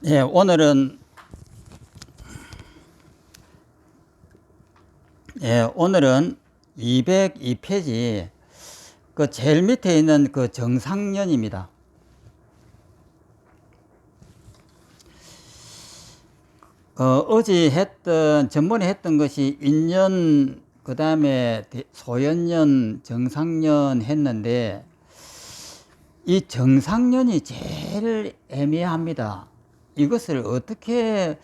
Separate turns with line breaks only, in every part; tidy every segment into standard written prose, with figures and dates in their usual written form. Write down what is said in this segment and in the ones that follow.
예, 오늘은 202페이지 그 제일 밑에 있는 그 정상연입니다. 전번에 했던 것이 인연, 그 다음에 소연연, 정상연 했는데, 이 정상연이 제일 애매합니다. 이것을 어떻게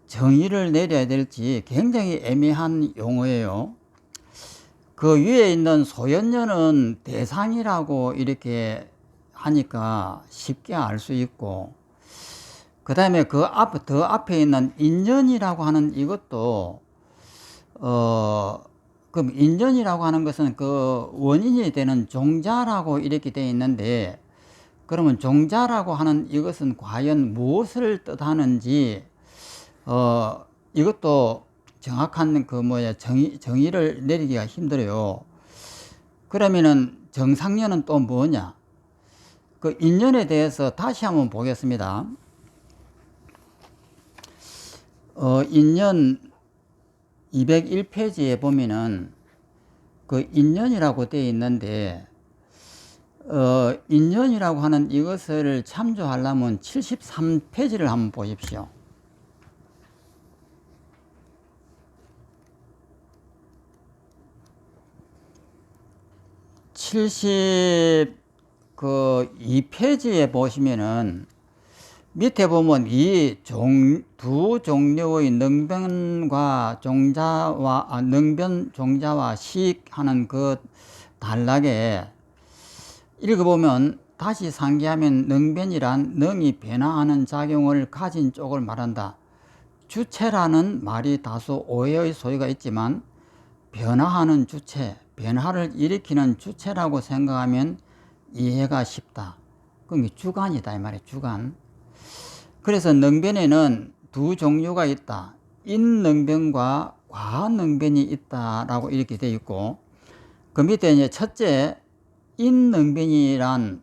정의를 내려야 될지 굉장히 애매한 용어예요. 그 위에 있는 소연연은 대상이라고 이렇게 하니까 쉽게 알 수 있고, 그 다음에 더 앞에 있는 인연이라고 하는 이것도, 그럼 인연이라고 하는 것은 그 원인이 되는 종자라고 이렇게 되어 있는데, 그러면 종자라고 하는 이것은 과연 무엇을 뜻하는지, 이것도 정확한 정의를 내리기가 힘들어요. 그러면은 정상연은 또 뭐냐? 그 인연에 대해서 다시 한번 보겠습니다. 인연 201페이지에 보면은 그 인연이라고 되어 있는데, 인연이라고 하는 이것을 참조하려면 73페이지를 한번 보십시오. 72페이지에 보시면은 밑에 보면 두 종류의 능변과 능변 종자와 시익하는 그 단락에 읽어보면, 다시 상기하면 능변이란 능이 변화하는 작용을 가진 쪽을 말한다. 주체라는 말이 다소 오해의 소지가 있지만, 변화하는 주체, 변화를 일으키는 주체라고 생각하면 이해가 쉽다. 그게 주관이다 이 말이에요. 주관. 그래서 능변에는 두 종류가 있다. 인능변과 과능변이 있다라고 이렇게 되어 있고, 그 밑에 이제 첫째, 인능변이다.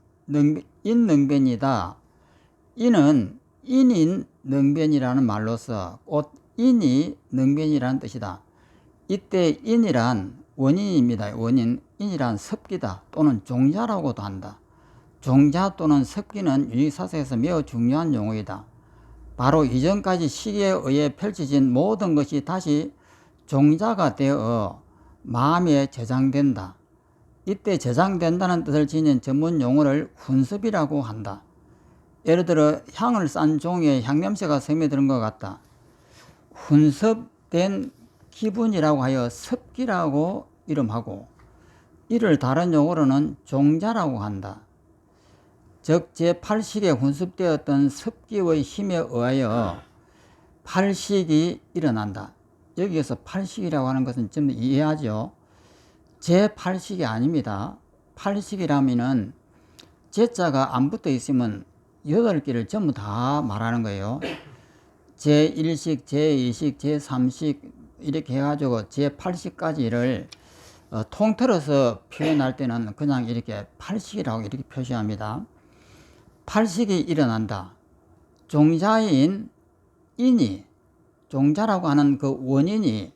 인은 인인 능변이라는 말로서 곧 인이 능변이라는 뜻이다. 이때 인이란 원인입니다. 원인. 인이란 습기다 또는 종자라고도 한다. 종자 또는 습기는 유익사색에서 매우 중요한 용어이다. 바로 이전까지 시기에 의해 펼쳐진 모든 것이 다시 종자가 되어 마음에 저장된다. 이때 저장된다는 뜻을 지닌 전문 용어를 훈습이라고 한다. 예를 들어 향을 싼 종이에 향냄새가 스며드는 것 같다. 훈습된 기분이라고 하여 습기라고 이름하고, 이를 다른 용어로는 종자라고 한다. 즉 제8식에 훈습되었던 습기의 힘에 의하여 8식이 일어난다. 여기에서 8식이라고 하는 것은 좀 이해하죠. 제8식이 아닙니다. 8식이라면은 제자가 안 붙어 있으면 8개를 전부 다 말하는 거예요. 제1식, 제2식, 제3식 이렇게 해가지고 제8식까지를 통틀어서 표현할 때는 그냥 이렇게 8식이라고 이렇게 표시합니다. 8식이 일어난다. 종자인 인이, 종자라고 하는 그 원인이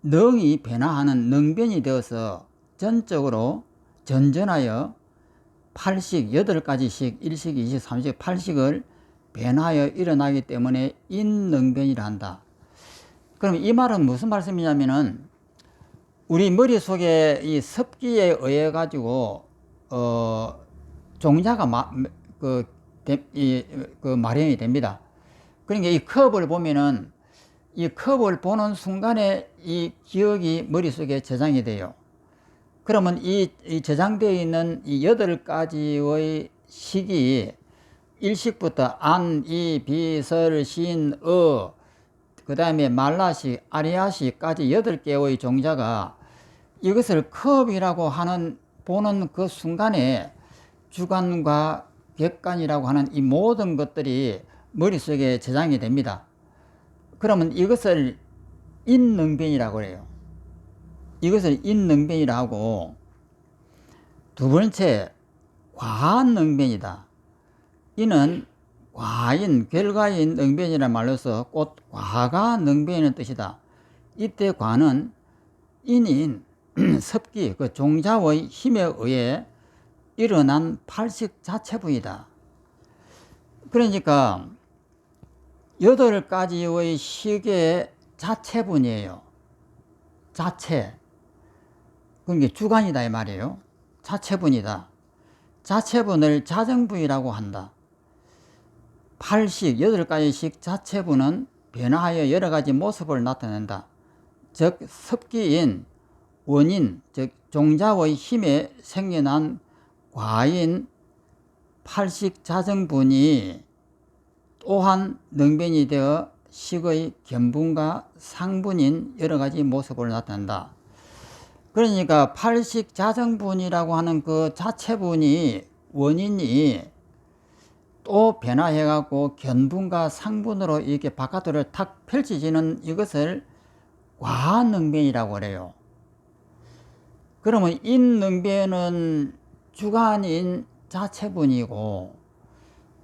능이 변화하는 능변이 되어서 전적으로 전전하여 8식, 8가지씩, 1식, 2식, 3식, 8식을 변화하여 일어나기 때문에 인능변이라 한다. 그럼 이 말은 무슨 말씀이냐면은, 우리 머릿속에 이 습기에 의해 가지고 종자가 마련이 됩니다. 그러니까 이 컵을 보면은, 이 컵을 보는 순간에 이 기억이 머릿속에 저장이 돼요. 그러면 이 저장되어 있는 이 8가지의 식이, 일식부터 안, 이, 비, 설, 신, 그 다음에 말라식, 아리아식까지 8개의 종자가 이것을 컵이라고 보는 그 순간에 주관과 객관이라고 하는 이 모든 것들이 머릿속에 저장이 됩니다. 그러면 이것을 인능변이라고 해요. 이것을 인능변이라고. 두 번째, 과한능변이다. 이는 과인, 결과인 능변이라는 말로서 곧 과가 능변이라는 뜻이다. 이때 과는 인인 섭기, 그 종자의 힘에 의해 일어난 팔식 자체분이다. 그러니까 8가지의 식의 자체분이에요. 자체. 그러니까 주관이다 이 말이에요. 자체분이다. 자체분을 자정분이라고 한다. 8가지식 자체분은 변화하여 여러가지 모습을 나타낸다. 즉 습기인 원인, 즉 종자의 힘에 생겨난 과인 8식 자정분이 또한 능변이 되어 식의 견분과 상분인 여러가지 모습을 나타낸다. 그러니까 8식 자정분이라고 하는 그 자체분이 원인이 또 변화해갖고 견분과 상분으로 이렇게 바깥으로 탁 펼쳐지는 이것을 과능변이라고 그래요. 그러면 인능변은 주관인 자체분이고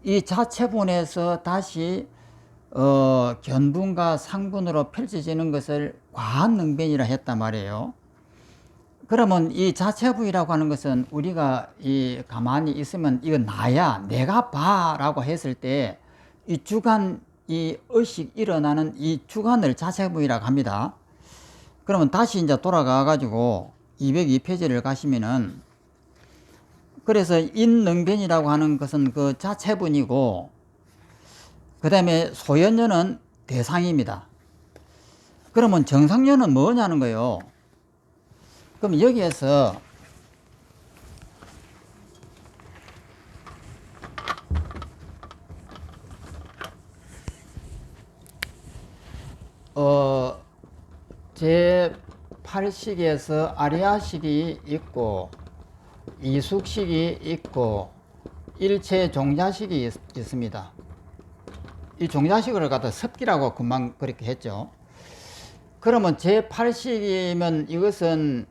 이 자체분에서 다시 견분과 상분으로 펼쳐지는 것을 과능변이라 했단 말이에요. 그러면 이 자체분이라고 하는 것은 우리가 가만히 있으면 이거 나야, 내가 봐 라고 했을 때 이 주관, 이 의식 일어나는 이 주관을 자체분이라고 합니다. 그러면 다시 이제 돌아가 가지고 202페이지를 가시면은, 그래서 인능변이라고 하는 것은 그 자체분이고, 그 다음에 소연료는 대상입니다. 그러면 정상료는 뭐냐는 거예요. 그럼 여기에서 제8식에서 아리아식이 있고 이숙식이 있고 일체 종자식이 있습니다. 이 종자식을 갖다 섭기라고 금방 그렇게 했죠. 그러면 제8식이면 이것은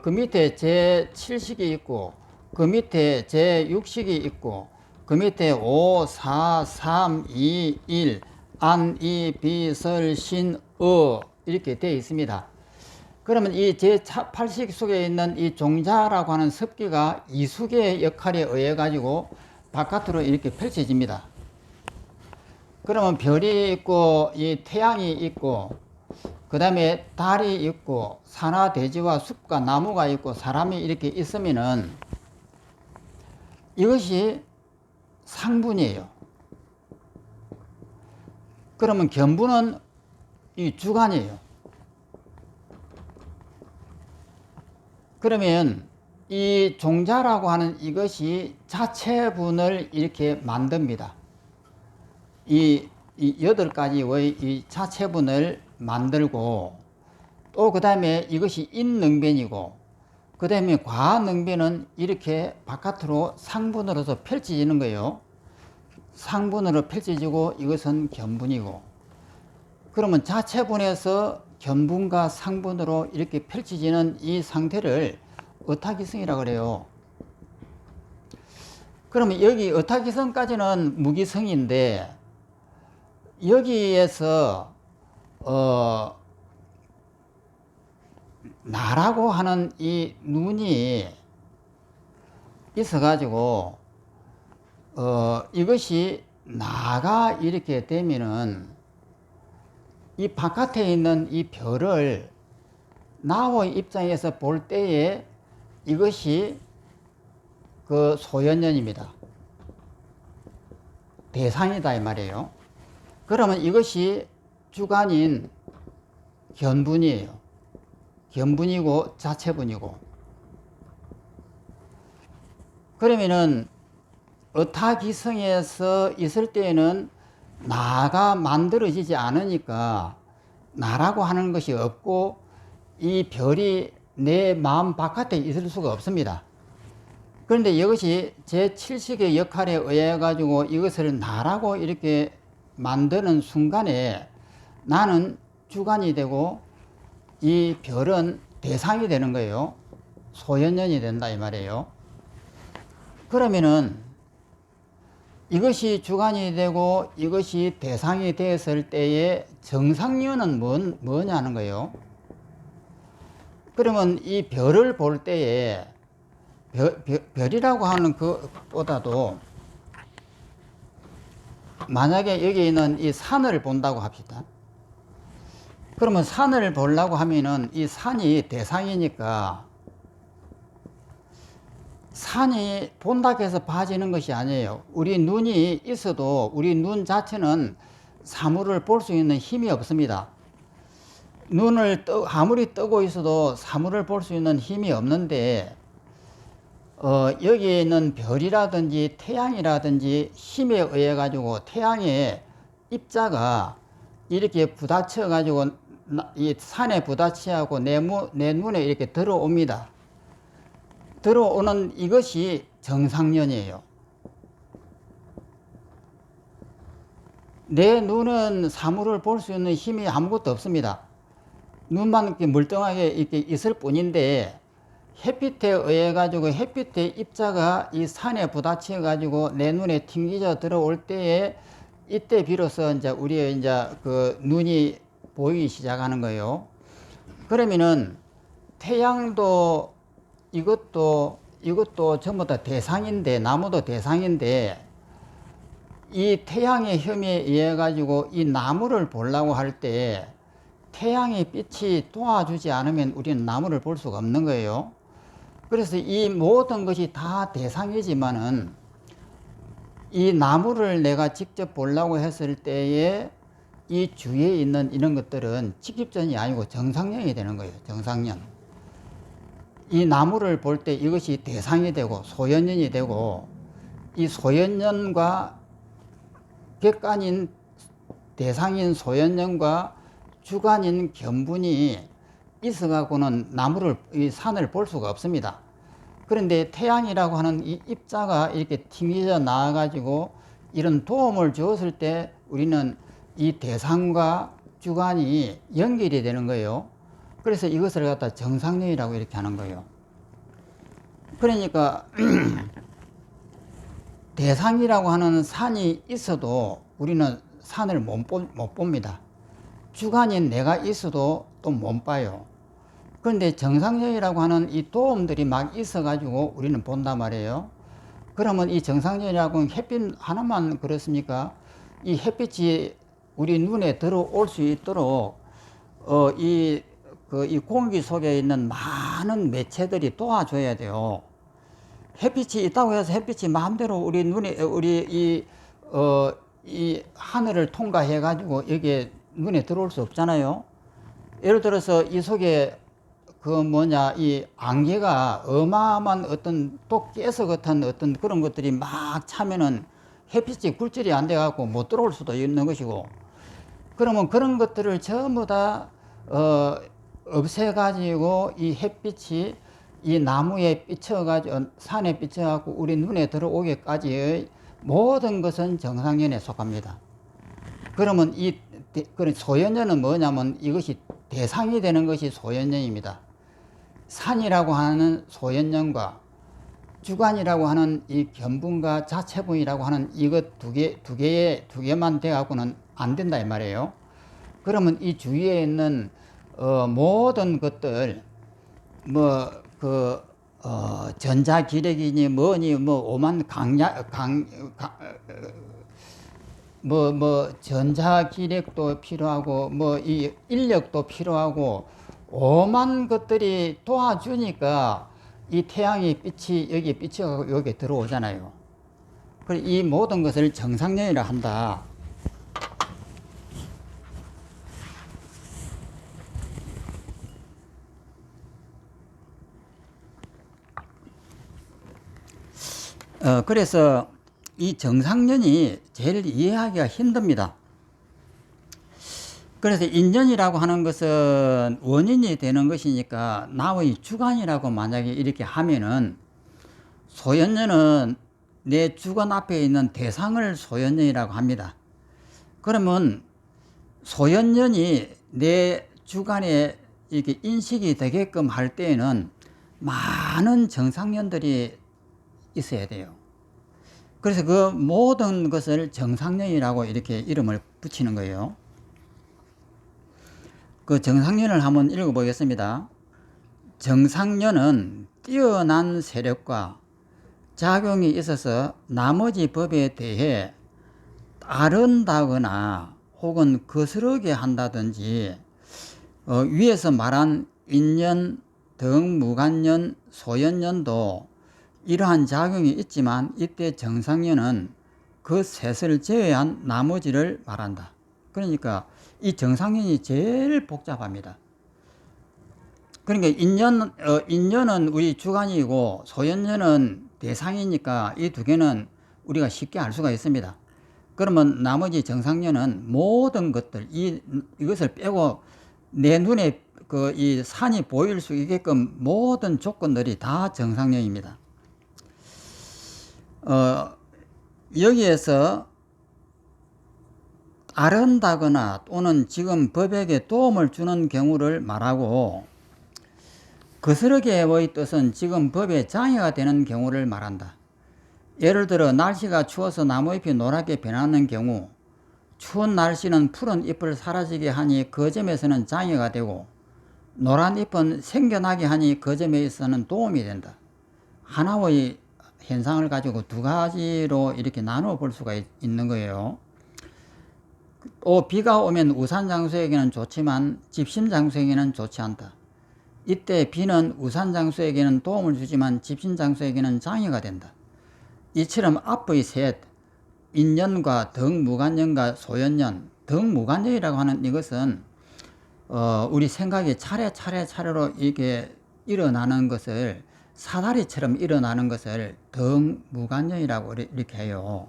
그 밑에 제7식이 있고 그 밑에 제6식이 있고 그 밑에 5, 4, 3, 2, 1 안, 이, 비, 설, 신, 이렇게 되어 있습니다. 그러면 이 제8식 속에 있는 이 종자라고 하는 섭기가 이숙의 역할에 의해 가지고 바깥으로 이렇게 펼쳐집니다. 그러면 별이 있고 이 태양이 있고 그 다음에 달이 있고 산화 대지와 숲과 나무가 있고 사람이 이렇게 있으면은 이것이 상분이에요. 그러면 견분은 이 주관이에요. 그러면 이 종자라고 하는 이것이 자체분을 이렇게 만듭니다. 이 8가지의 이 자체분을 만들고, 또 그 다음에 이것이 인능변이고, 그 다음에 과능변은 이렇게 바깥으로 상분으로서 펼쳐지는 거예요. 상분으로 펼쳐지고 이것은 견분이고, 그러면 자체분에서 견분과 상분으로 이렇게 펼쳐지는 이 상태를 어타기성이라고 그래요. 그러면 여기 어타기성까지는 무기성인데 여기에서 나라고 하는 이 눈이 있어가지고 이것이 나가 이렇게 되면은 이 바깥에 있는 이 별을 나의 입장에서 볼 때에 이것이 그 소연연입니다. 대상이다 이 말이에요. 그러면 이것이 주관인 견분이에요. 견분이고 자체분이고. 그러면은 어타기성에서 있을 때에는 나가 만들어지지 않으니까 나라고 하는 것이 없고 이 별이 내 마음 바깥에 있을 수가 없습니다. 그런데 이것이 제7식의 역할에 의해 가지고 이것을 나라고 이렇게 만드는 순간에 나는 주관이 되고 이 별은 대상이 되는 거예요. 소연연이 된다 이 말이에요. 그러면은 이것이 주관이 되고 이것이 대상이 되었을 때의 정상련은 뭐냐는 거예요. 그러면 이 별을 볼 때에 별이라고 하는 것보다도 만약에 여기 있는 이 산을 본다고 합시다. 그러면 산을 보려고 하면은 이 산이 대상이니까 산이 본다고 해서 봐지는 것이 아니에요. 우리 눈이 있어도 우리 눈 자체는 사물을 볼 수 있는 힘이 없습니다. 눈을 아무리 뜨고 있어도 사물을 볼 수 있는 힘이 없는데 여기에 있는 별이라든지 태양이라든지 힘에 의해 가지고 태양의 입자가 이렇게 부딪혀 가지고 이 산에 부딪히고 내 눈에 이렇게 들어옵니다. 들어오는 이것이 정상련이에요. 내 눈은 사물을 볼 수 있는 힘이 아무것도 없습니다. 눈만 이렇게 멀쩡하게 이렇게 있을 뿐인데 햇빛에 의해 가지고 햇빛의 입자가 이 산에 부딪혀 가지고 내 눈에 튕기져 들어올 때에 이때 비로소 이제 우리의 이제 그 눈이 보이기 시작하는 거예요. 그러면은 태양도 이것도 전부 다 대상인데, 나무도 대상인데 이 태양의 힘에 의해 가지고 이 나무를 보려고 할 때 태양의 빛이 도와주지 않으면 우리는 나무를 볼 수가 없는 거예요. 그래서 이 모든 것이 다 대상이지만은 이 나무를 내가 직접 보려고 했을 때에 이 주위에 있는 이런 것들은 직입전이 아니고 정상련이 되는 거예요. 정상련. 이 나무를 볼 때 이것이 대상이 되고 소연연이 되고 이 소연연과 객관인 대상인 소연연과 주관인 견분이 있어갖고는 이 산을 볼 수가 없습니다. 그런데 태양이라고 하는 이 입자가 이렇게 튕겨져 나와가지고 이런 도움을 주었을 때 우리는 이 대상과 주관이 연결이 되는 거예요. 그래서 이것을 갖다 정상련이라고 이렇게 하는 거예요. 그러니까 대상이라고 하는 산이 있어도 우리는 산을 못 봅니다. 주관인 내가 있어도 또 못 봐요. 그런데 정상련이라고 하는 이 도움들이 막 있어 가지고 우리는 본단 말이에요. 그러면 이 정상련이라고 하는 햇빛 하나만 그렇습니까? 이 햇빛이 우리 눈에 들어올 수 있도록 이 공기 속에 있는 많은 매체들이 도와줘야 돼요. 햇빛이 있다고 해서 햇빛이 마음대로 우리 눈에 이 하늘을 통과해 가지고 여기에 눈에 들어올 수 없잖아요. 예를 들어서 이 속에 이 안개가 어마어마한 어떤 독가스 같은 어떤 그런 것들이 막 차면은 햇빛이 굴절이 안 돼 갖고 못 들어올 수도 있는 것이고, 그러면 그런 것들을 전부 다 없애 가지고 이 햇빛이 이 나무에 비쳐 가지고 산에 비쳐 갖고 우리 눈에 들어오기까지의 모든 것은 정상련에 속합니다. 그러면 그런 소연연은 뭐냐면 이것이 대상이 되는 것이 소연연입니다. 산이라고 하는 소연연과 주관이라고 하는 이 견분과 자체분이라고 하는 이것 두 개만 돼 갖고는 안 된다 이 말이에요. 그러면 이 주위에 있는 모든 것들 전자기력이니 뭐니 오만 전자기력도 필요하고 이 인력도 필요하고 오만 것들이 도와주니까 이 태양의 빛이 여기 비쳐가지고 여기 들어오잖아요. 그래서 이 모든 것을 정상련이라 한다. 그래서 이 정상련이 제일 이해하기가 힘듭니다. 그래서 인연이라고 하는 것은 원인이 되는 것이니까 나의 주관이라고 만약에 이렇게 하면은 소연연은 내 주관 앞에 있는 대상을 소연연이라고 합니다. 그러면 소연연이 내 주관에 이렇게 인식이 되게끔 할 때에는 많은 정상연들이 있어야 돼요. 그래서 그 모든 것을 정상론이라고 이렇게 이름을 붙이는 거예요. 그 정상론을 한번 읽어보겠습니다. 정상론은 뛰어난 세력과 작용이 있어서 나머지 법에 대해 따른다거나 혹은 거스르게 한다든지 위에서 말한 인연, 덕무간연, 소연연도 이러한 작용이 있지만 이때 정상연은 그 셋을 제외한 나머지를 말한다. 그러니까 이 정상연이 제일 복잡합니다. 그러니까 인연은 우리 주관이고 소연연은 대상이니까 이 두 개는 우리가 쉽게 알 수가 있습니다. 그러면 나머지 정상연은 모든 것들 이것을 빼고 내 눈에 이 산이 보일 수 있게끔 모든 조건들이 다 정상연입니다. 여기에서 따른다거나 또는 지금 법에게 도움을 주는 경우를 말하고 거스르게의 뜻은 지금 법에 장애가 되는 경우를 말한다. 예를 들어 날씨가 추워서 나무잎이 노랗게 변하는 경우 추운 날씨는 푸른 잎을 사라지게 하니 그 점에서는 장애가 되고 노란 잎은 생겨나게 하니 그 점에 있어서는 도움이 된다. 하나의 현상을 가지고 두 가지로 이렇게 나누어 볼 수가 있는 거예요. 또 비가 오면 우산 장수에게는 좋지만 집신 장수에게는 좋지 않다. 이때 비는 우산 장수에게는 도움을 주지만 집신 장수에게는 장애가 된다. 이처럼 앞의 셋, 인연과 덕무간연과 소연연, 덕무간연이라고 하는 이것은 우리 생각이 차례로 이렇게 일어나는 것을 사다리처럼 일어나는 것을 덕무간연이라고 이렇게 해요.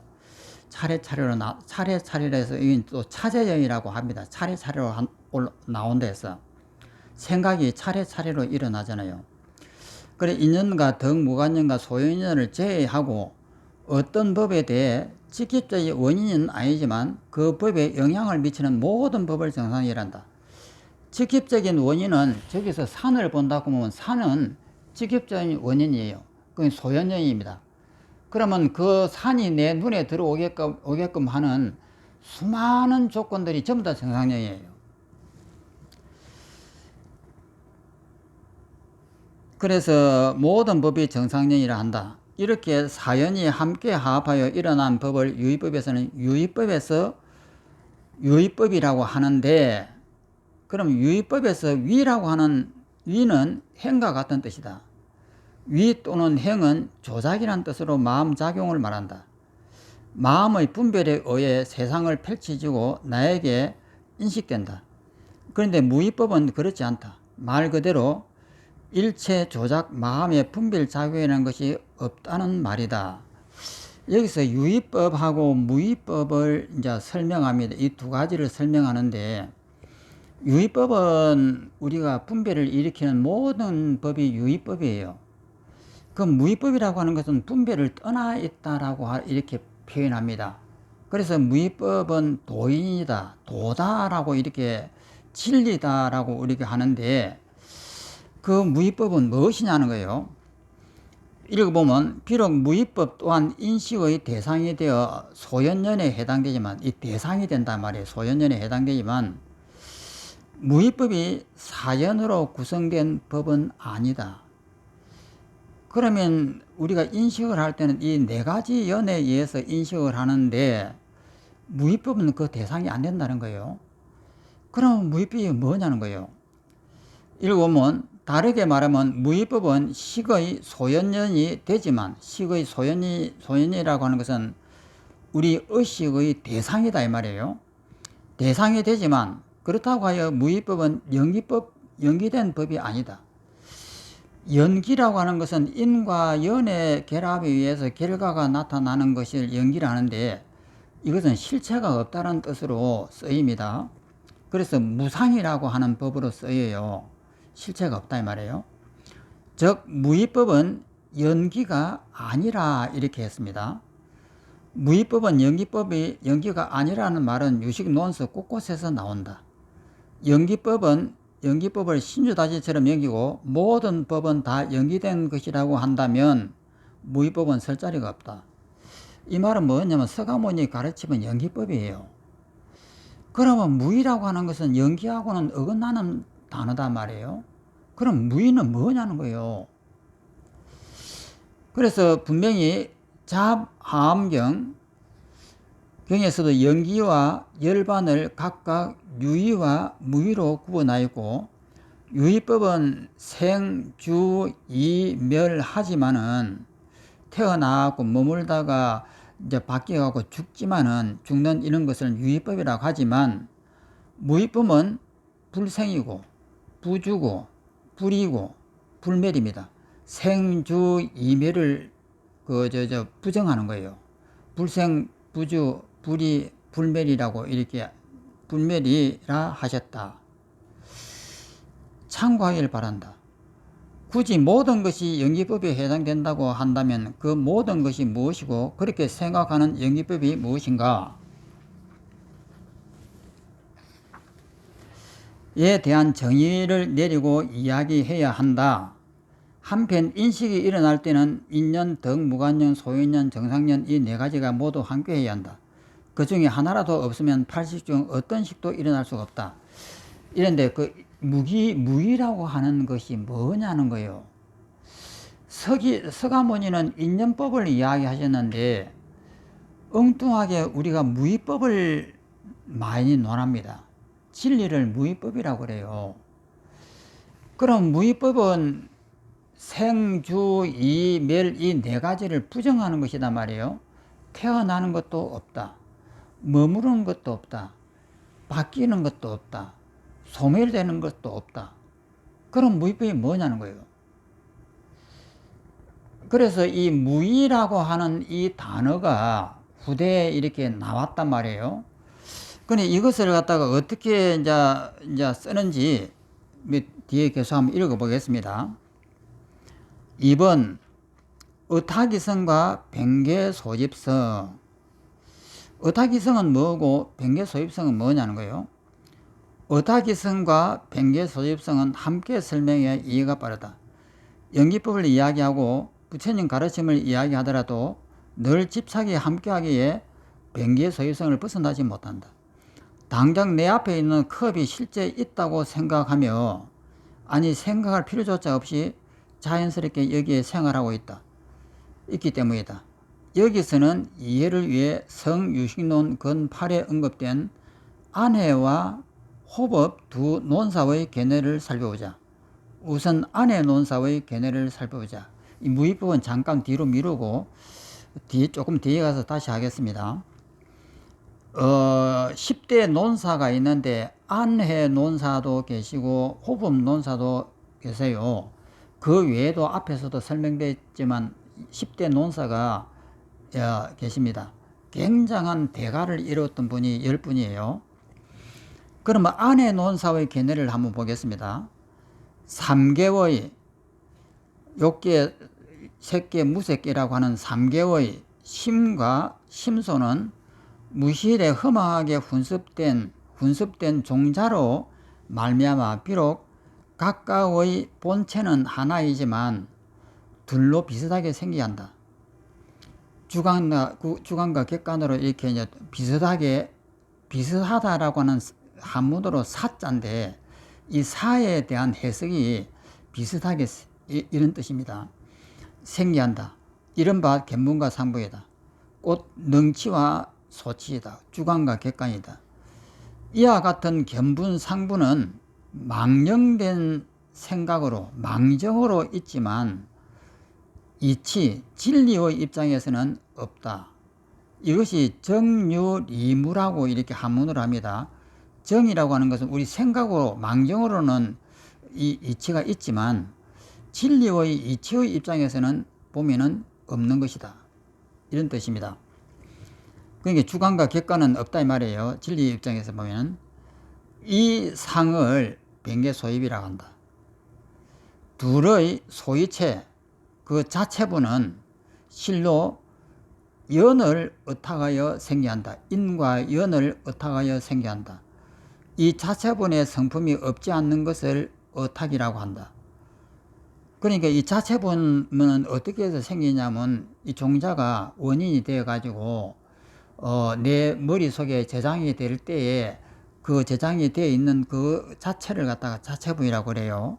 차례차례로 해서 이건 또 차제연이라고 합니다. 차례차례로 나온 데서 생각이 차례차례로 일어나잖아요. 그래 인연과 덕무간연과 소연연을 제외하고 어떤 법에 대해 직접적인 원인은 아니지만 그 법에 영향을 미치는 모든 법을 정상이란다. 직접적인 원인은 저기서 산을 본다고 보면 산은 직접적인 원인이에요. 그건 소연연입니다. 그러면 그 산이 내 눈에 들어오게끔 하는 수많은 조건들이 전부 다 정상연이에요. 그래서 모든 법이 정상연이라 한다. 이렇게 사연이 함께 합하여 일어난 법을 유의법에서는 유의법이라고 하는데, 그럼 유의법에서 위라고 하는 위는 행과 같은 뜻이다. 위 또는 행은 조작이라는 뜻으로 마음작용을 말한다. 마음의 분별에 의해 세상을 펼쳐지고 나에게 인식된다. 그런데 무의법은 그렇지 않다. 말 그대로 일체 조작 마음의 분별작용이라는 것이 없다는 말이다. 여기서 유의법하고 무의법을 이제 설명합니다. 이 두 가지를 설명하는데, 유의법은 우리가 분별을 일으키는 모든 법이 유의법이에요. 그 무의법이라고 하는 것은 분별을 떠나 있다라고 이렇게 표현합니다. 그래서 무의법은 도인이다, 도다라고 이렇게 진리다라고 이렇게 하는데, 그 무의법은 무엇이냐는 거예요. 읽어보면 비록 무의법 또한 인식의 대상이 되어 소연연에 해당되지만, 이 대상이 된단 말이에요. 소연연에 해당되지만 무의법이 사연으로 구성된 법은 아니다. 그러면 우리가 인식을 할 때는 이 네 가지 연에 의해서 인식을 하는데 무의법은 그 대상이 안 된다는 거예요. 그럼 무의법이 뭐냐는 거예요. 읽어보면 다르게 말하면 무의법은 식의 소연연이 되지만, 식의 소연이라고 하는 것은 우리 의식의 대상이다 이 말이에요. 대상이 되지만 그렇다고 하여 무의법은 연기된 법이 아니다. 연기라고 하는 것은 인과 연의 결합에 의해서 결과가 나타나는 것을 연기라는데, 이것은 실체가 없다는 뜻으로 쓰입니다. 그래서 무상이라고 하는 법으로 쓰여요. 실체가 없다 이 말이에요. 즉 무의법은 연기가 아니라 이렇게 했습니다. 무의법은 연기가 아니라는 말은 유식 논서 곳곳에서 나온다. 연기법을 신주다지처럼 여기고 모든 법은 다 연기된 것이라고 한다면 무의법은 설 자리가 없다. 이 말은 뭐냐면 서가모니 가르치면 연기법이에요. 그러면 무의라고 하는 것은 연기하고는 어긋나는 단어단 말이에요. 그럼 무의는 뭐냐는 거예요. 그래서 분명히 잡하암경 경에서도 연기와 열반을 각각 유의와 무의로 구분하였고, 유의법은 생, 주, 이, 멸 하지만은 태어나고 머물다가 이제 바뀌어가고 죽지만은 죽는 이런 것을 유의법이라고 하지만, 무의법은 불생이고 부주고 불이고 불멸입니다. 생, 주, 이멸을 부정하는 거예요. 불생, 부주, 불이, 불멸이라고 이렇게 불멸이라 하셨다. 참고하기를 바란다. 굳이 모든 것이 연기법에 해당된다고 한다면 그 모든 것이 무엇이고 그렇게 생각하는 연기법이 무엇인가? 에 대한 정의를 내리고 이야기해야 한다. 한편 인식이 일어날 때는 인연, 덕, 무관연, 소인연, 정상연 이 네 가지가 모두 함께해야 한다. 그 중에 하나라도 없으면 80 중 어떤 식도 일어날 수가 없다. 이런데 그 무의라고 하는 것이 뭐냐는 거예요. 서가모니는 인연법을 이야기하셨는데 엉뚱하게 우리가 무의법을 많이 논합니다. 진리를 무의법이라고 그래요. 그럼 무의법은 생, 주, 이, 멸 이 네 가지를 부정하는 것이단 말이에요. 태어나는 것도 없다. 머무르는 것도 없다. 바뀌는 것도 없다. 소멸되는 것도 없다. 그럼 무의법이 뭐냐는 거예요. 그래서 이 무의라고 하는 이 단어가 후대에 이렇게 나왔단 말이에요. 근데 이것을 갖다가 어떻게 이제 쓰는지 뒤에 계속 한번 읽어보겠습니다. 2번 의타기성과 변계소집성. 의타기성은 뭐고 변계소집성은 뭐냐는 거예요. 의타기성과 변계소집성은 함께 설명해 이해가 빠르다. 연기법을 이야기하고 부처님 가르침을 이야기하더라도 늘 집착이 함께하기에 변계소집성을 벗어나지 못한다. 당장 내 앞에 있는 컵이 실제 있다고 생각하며, 아니 생각할 필요조차 없이 자연스럽게 여기에 생활하고 있기 때문이다. 여기서는 이해를 위해 성유식론 근 8에 언급된 안해와 호법 두 논사의 견해를 살펴보자. 우선 안해 논사의 견해를 살펴보자. 이 무의법은 잠깐 뒤로 미루고 조금 뒤에 가서 다시 하겠습니다. 10대 논사가 있는데 안해 논사도 계시고 호법 논사도 계세요. 그 외에도 앞에서도 설명됐지만 10대 논사가 계십니다. 굉장한 대가를 이뤘던 분이 10분이에요. 그러면 안해 논사의 견해를 한번 보겠습니다. 3개의 욕계, 색계, 무색계라고 하는 3개의 심과 심소는 무실에 허망하게 훈습된 종자로 말미암아 비록 각각의 본체는 하나이지만 둘로 비슷하게 생기게 한다. 주관과 객관으로 이렇게 이제 비슷하다라고 하는 한문으로 사자인데, 이 사에 대한 해석이 비슷하게 이런 뜻입니다. 생기한다. 이른바 견문과 상부이다. 곧 능치와 소치이다. 주관과 객관이다. 이와 같은 견분 상부는 망령된 생각으로 망정으로 있지만 이치 진리의 입장에서는 없다. 이것이 정유리무라고 이렇게 한문으로 합니다. 정이라고 하는 것은 우리 생각으로 망정으로는 이 이치가 있지만 진리의 이치의 입장에서는 보면은 없는 것이다. 이런 뜻입니다. 그러니까 주관과 객관은 없다 이 말이에요. 진리 입장에서 보면 이 상을 변계소입이라고 한다. 둘의 소이체 그 자체부는 실로 연을 의탁하여 생겨한다. 인과 연을 의탁하여 생겨한다. 이 자체분의 성품이 없지 않는 것을 의탁이라고 한다. 그러니까 이 자체분은 어떻게 해서 생기냐면 이 종자가 원인이 되어 가지고 내 머릿속에 저장이 될 때에 그 저장이 되어 있는 그 자체를 갖다가 자체분이라고 그래요.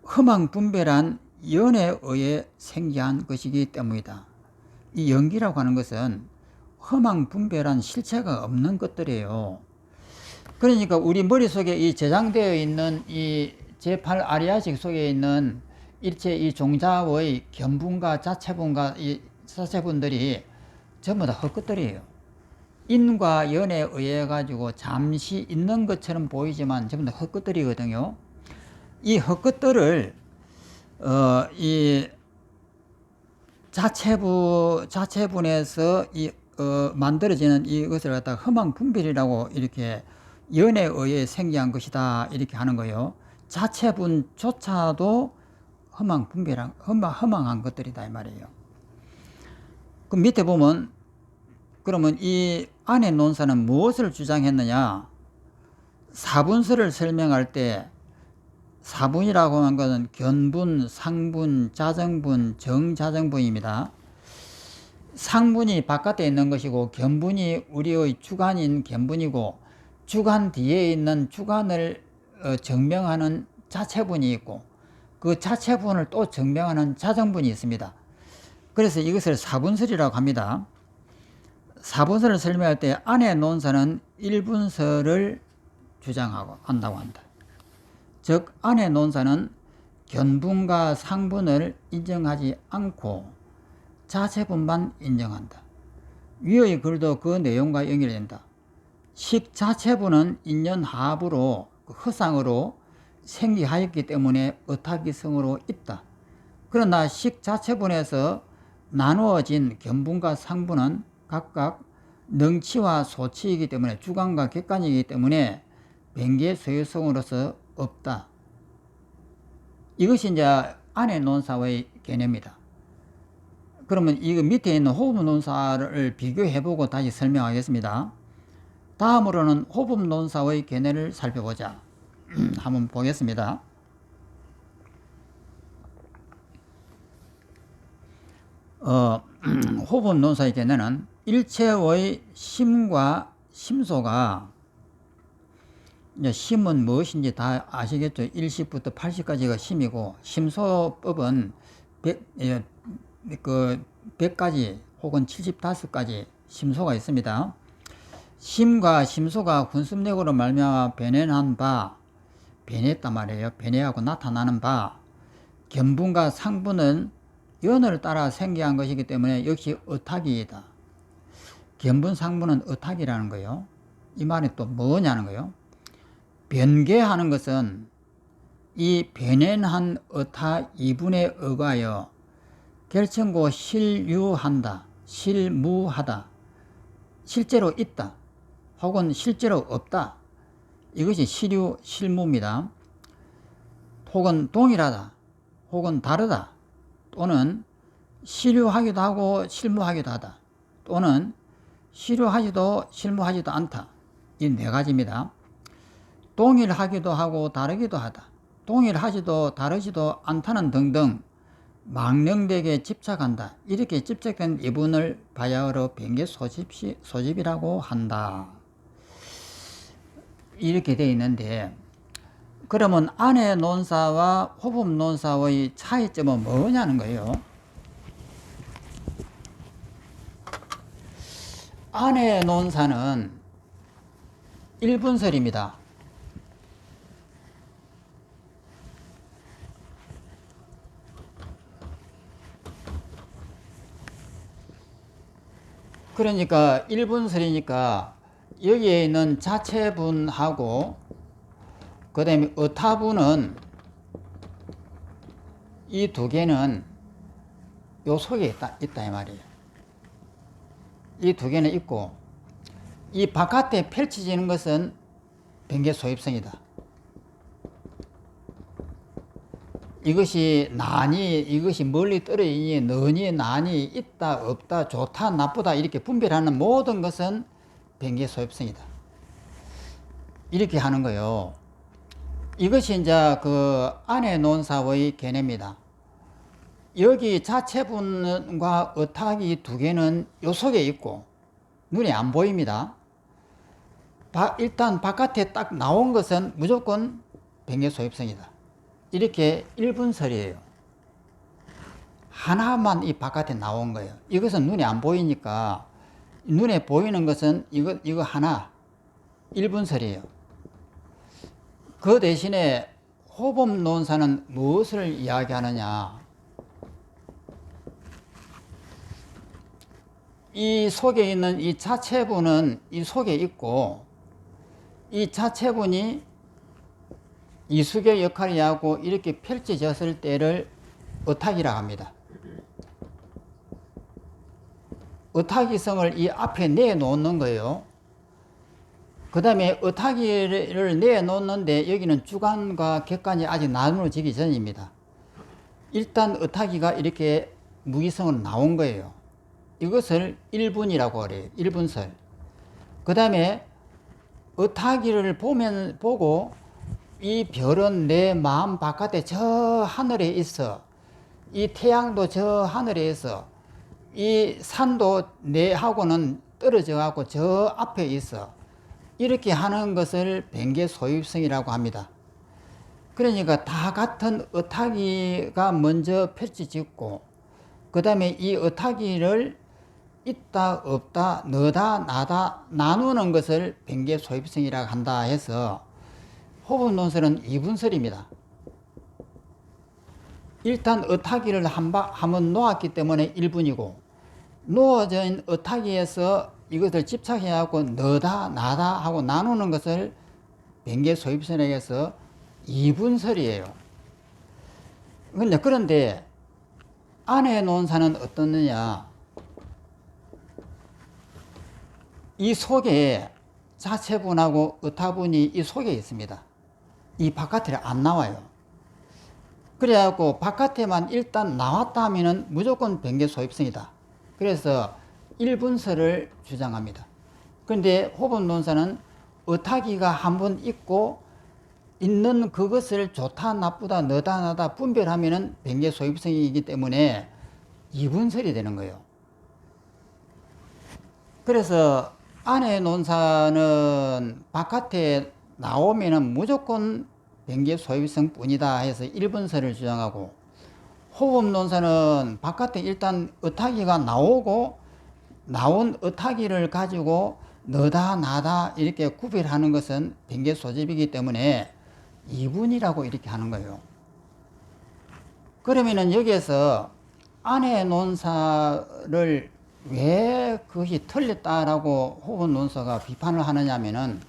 흠왕 분별한 연에 의해 생기한 것이기 때문이다. 이 연기라고 하는 것은 흠왕 분별한 실체가 없는 것들이에요. 그러니까 우리 머릿속에 이 저장되어 있는 이 제8 아리아식 속에 있는 일체 이 종자의 견분과 자체분과 이 자체분들이 전부 다 헛것들이에요. 인과 연에 의해 가지고 잠시 있는 것처럼 보이지만 전부 다 헛것들이거든요. 이 헛것들을 이 자체분에서 만들어지는 이것을 갖다가 흠왕 분별이라고 이렇게 연에 의해 생기한 것이다 이렇게 하는 거예요. 자체분조차도 허망한 것들이다 이 말이에요. 그 밑에 보면 그러면 이 안의 논사는 무엇을 주장했느냐? 사분설을 설명할 때 사분이라고 하는 것은 견분, 상분, 자정분, 정자정분입니다. 상분이 바깥에 있는 것이고 견분이 우리의 주관인 견분이고 주관 뒤에 있는 주관을 증명하는 자체분이 있고 그 자체분을 또 증명하는 자정분이 있습니다. 그래서 이것을 사분설이라고 합니다. 사분설을 설명할 때 안의 논사는 일분설을 주장하고 한다고 한다. 즉 안의 논사는 견분과 상분을 인정하지 않고 자체분만 인정한다. 위의 글도 그 내용과 연결된다. 식 자체분은 인연합으로 허상으로 생기하였기 때문에 의탁이성으로 있다. 그러나 식 자체분에서 나누어진 견분과 상분은 각각 능치와 소치이기 때문에 주관과 객관이기 때문에 변계 소유성으로서 없다. 이것이 이제 안의 논사의 개념이다. 그러면 이 밑에 있는 호흡 논사를 비교해보고 다시 설명하겠습니다. 다음으로는 호흡 논사의 개념을 살펴보자. 한번 보겠습니다. 호흡 논사의 개념은 일체의 심과 심소가 이제 심은 무엇인지 다 아시겠죠? 1시부터 80까지가 심이고 심소법은 100가지 혹은 75가지 심소가 있습니다. 심과 심소가 군습력으로 말미암아 변해난 바, 변했단 말이에요. 변해하고 나타나는 바, 견분과 상분은 연을 따라 생겨한 것이기 때문에 역시 의탁이다. 견분 상분은 의탁이라는 거예요. 이 말이 또 뭐냐는 거예요. 변개하는 것은 이 변해한 의탁 이분에 의하여 결정고 실유한다, 실무하다, 실제로 있다, 혹은 실제로 없다. 이것이 실유, 실무입니다. 혹은 동일하다, 혹은 다르다, 또는 실유하기도 하고 실무하기도 하다, 또는 실유하지도 실무하지도 않다. 이 네 가지입니다. 동일하기도 하고 다르기도 하다, 동일하지도 다르지도 않다는 등등 망령되게 집착한다. 이렇게 집착된 이분을 바야흐로 변개 소집이라고 한다. 이렇게 되어 있는데 그러면 안의 논사와 호흡 논사의 차이점은 뭐냐는 거예요. 안의 논사는 일분설입니다. 그러니까 일분설이니까 여기에 있는 자체분하고 그 다음에 의타분은 이 두 개는 요 속에 있다 이 말이에요. 이 두 개는 있고 이 바깥에 펼쳐지는 것은 변개 소입성이다. 이것이 난이 이것이 멀리 떨어지니 너니 난이 있다 없다 좋다 나쁘다 이렇게 분별하는 모든 것은 변개 소입성이다. 이렇게 하는 거예요. 이것이 이제 그 안해 논사의 개념입니다. 여기 자체분과 어탁이 두 개는 요 속에 있고 눈에 안 보입니다. 일단 바깥에 딱 나온 것은 무조건 변개소입성이다. 이렇게 1분설이에요. 하나만 이 바깥에 나온 거예요. 이것은 눈에 안 보이니까 눈에 보이는 것은 이거 하나 1분설이에요. 그 대신에 호법논사는 무엇을 이야기하느냐? 이 속에 있는 이 자체분은 이 속에 있고 이 자체분이 이수의 역할을 하고 이렇게 펼쳐졌을 때를 어탁이라고 합니다. 어탁이성을 이 앞에 내놓는 거예요. 그 다음에 어탁이를 내놓는데 여기는 주관과 객관이 아직 나누어지기 전입니다. 일단 어탁이가 이렇게 무기성으로 나온 거예요. 이것을 1분이라고 그래요. 1분설. 그 다음에 어탁이를 보고 이 별은 내 마음 바깥에 저 하늘에 있어. 이 태양도 저 하늘에 있어. 이 산도 내하고는 떨어져 갖고 저 앞에 있어. 이렇게 하는 것을 변개소입성이라고 합니다. 그러니까 다 같은 어탁이가 먼저 펼쳐지고 그 다음에 이 어탁이를 있다 없다 너다 나다 나누는 것을 변개소입성이라고 한다 해서 호법논설은 2분설입니다. 일단 어탁이를 한번 놓았기 때문에 1분이고 놓아진 어탁이에서 이것을 집착해갖고 너다 나다 하고 나누는 것을 변개소입성이라고 해서 2분설이에요. 그런데 안해 논사는 어떻느냐? 이 속에 자체분하고 어타분이 이 속에 있습니다. 이 바깥에 안 나와요. 그래갖고 바깥에만 일단 나왔다 하면은 무조건 변개소입성이다. 그래서 1분설을 주장합니다. 그런데 호법논사는 어타기가 한번 있고 있는 그것을 좋다 나쁘다 너다 나다 분별하면은 변개소입성이기 때문에 2분설이 되는 거예요. 그래서 안해 논사는 바깥에 나오면은 무조건 변개소입성 뿐이다 해서 1분설을 주장하고 호법논사는 바깥에 일단 어타기가 나오고 나온 어타기를 가지고 너다 나다 이렇게 구별하는 것은 변개소집이기 때문에 2분이라고 이렇게 하는 거예요. 그러면은 여기에서 안해 논사를 왜 그것이 틀렸다라고 호법논사가 비판을 하느냐면은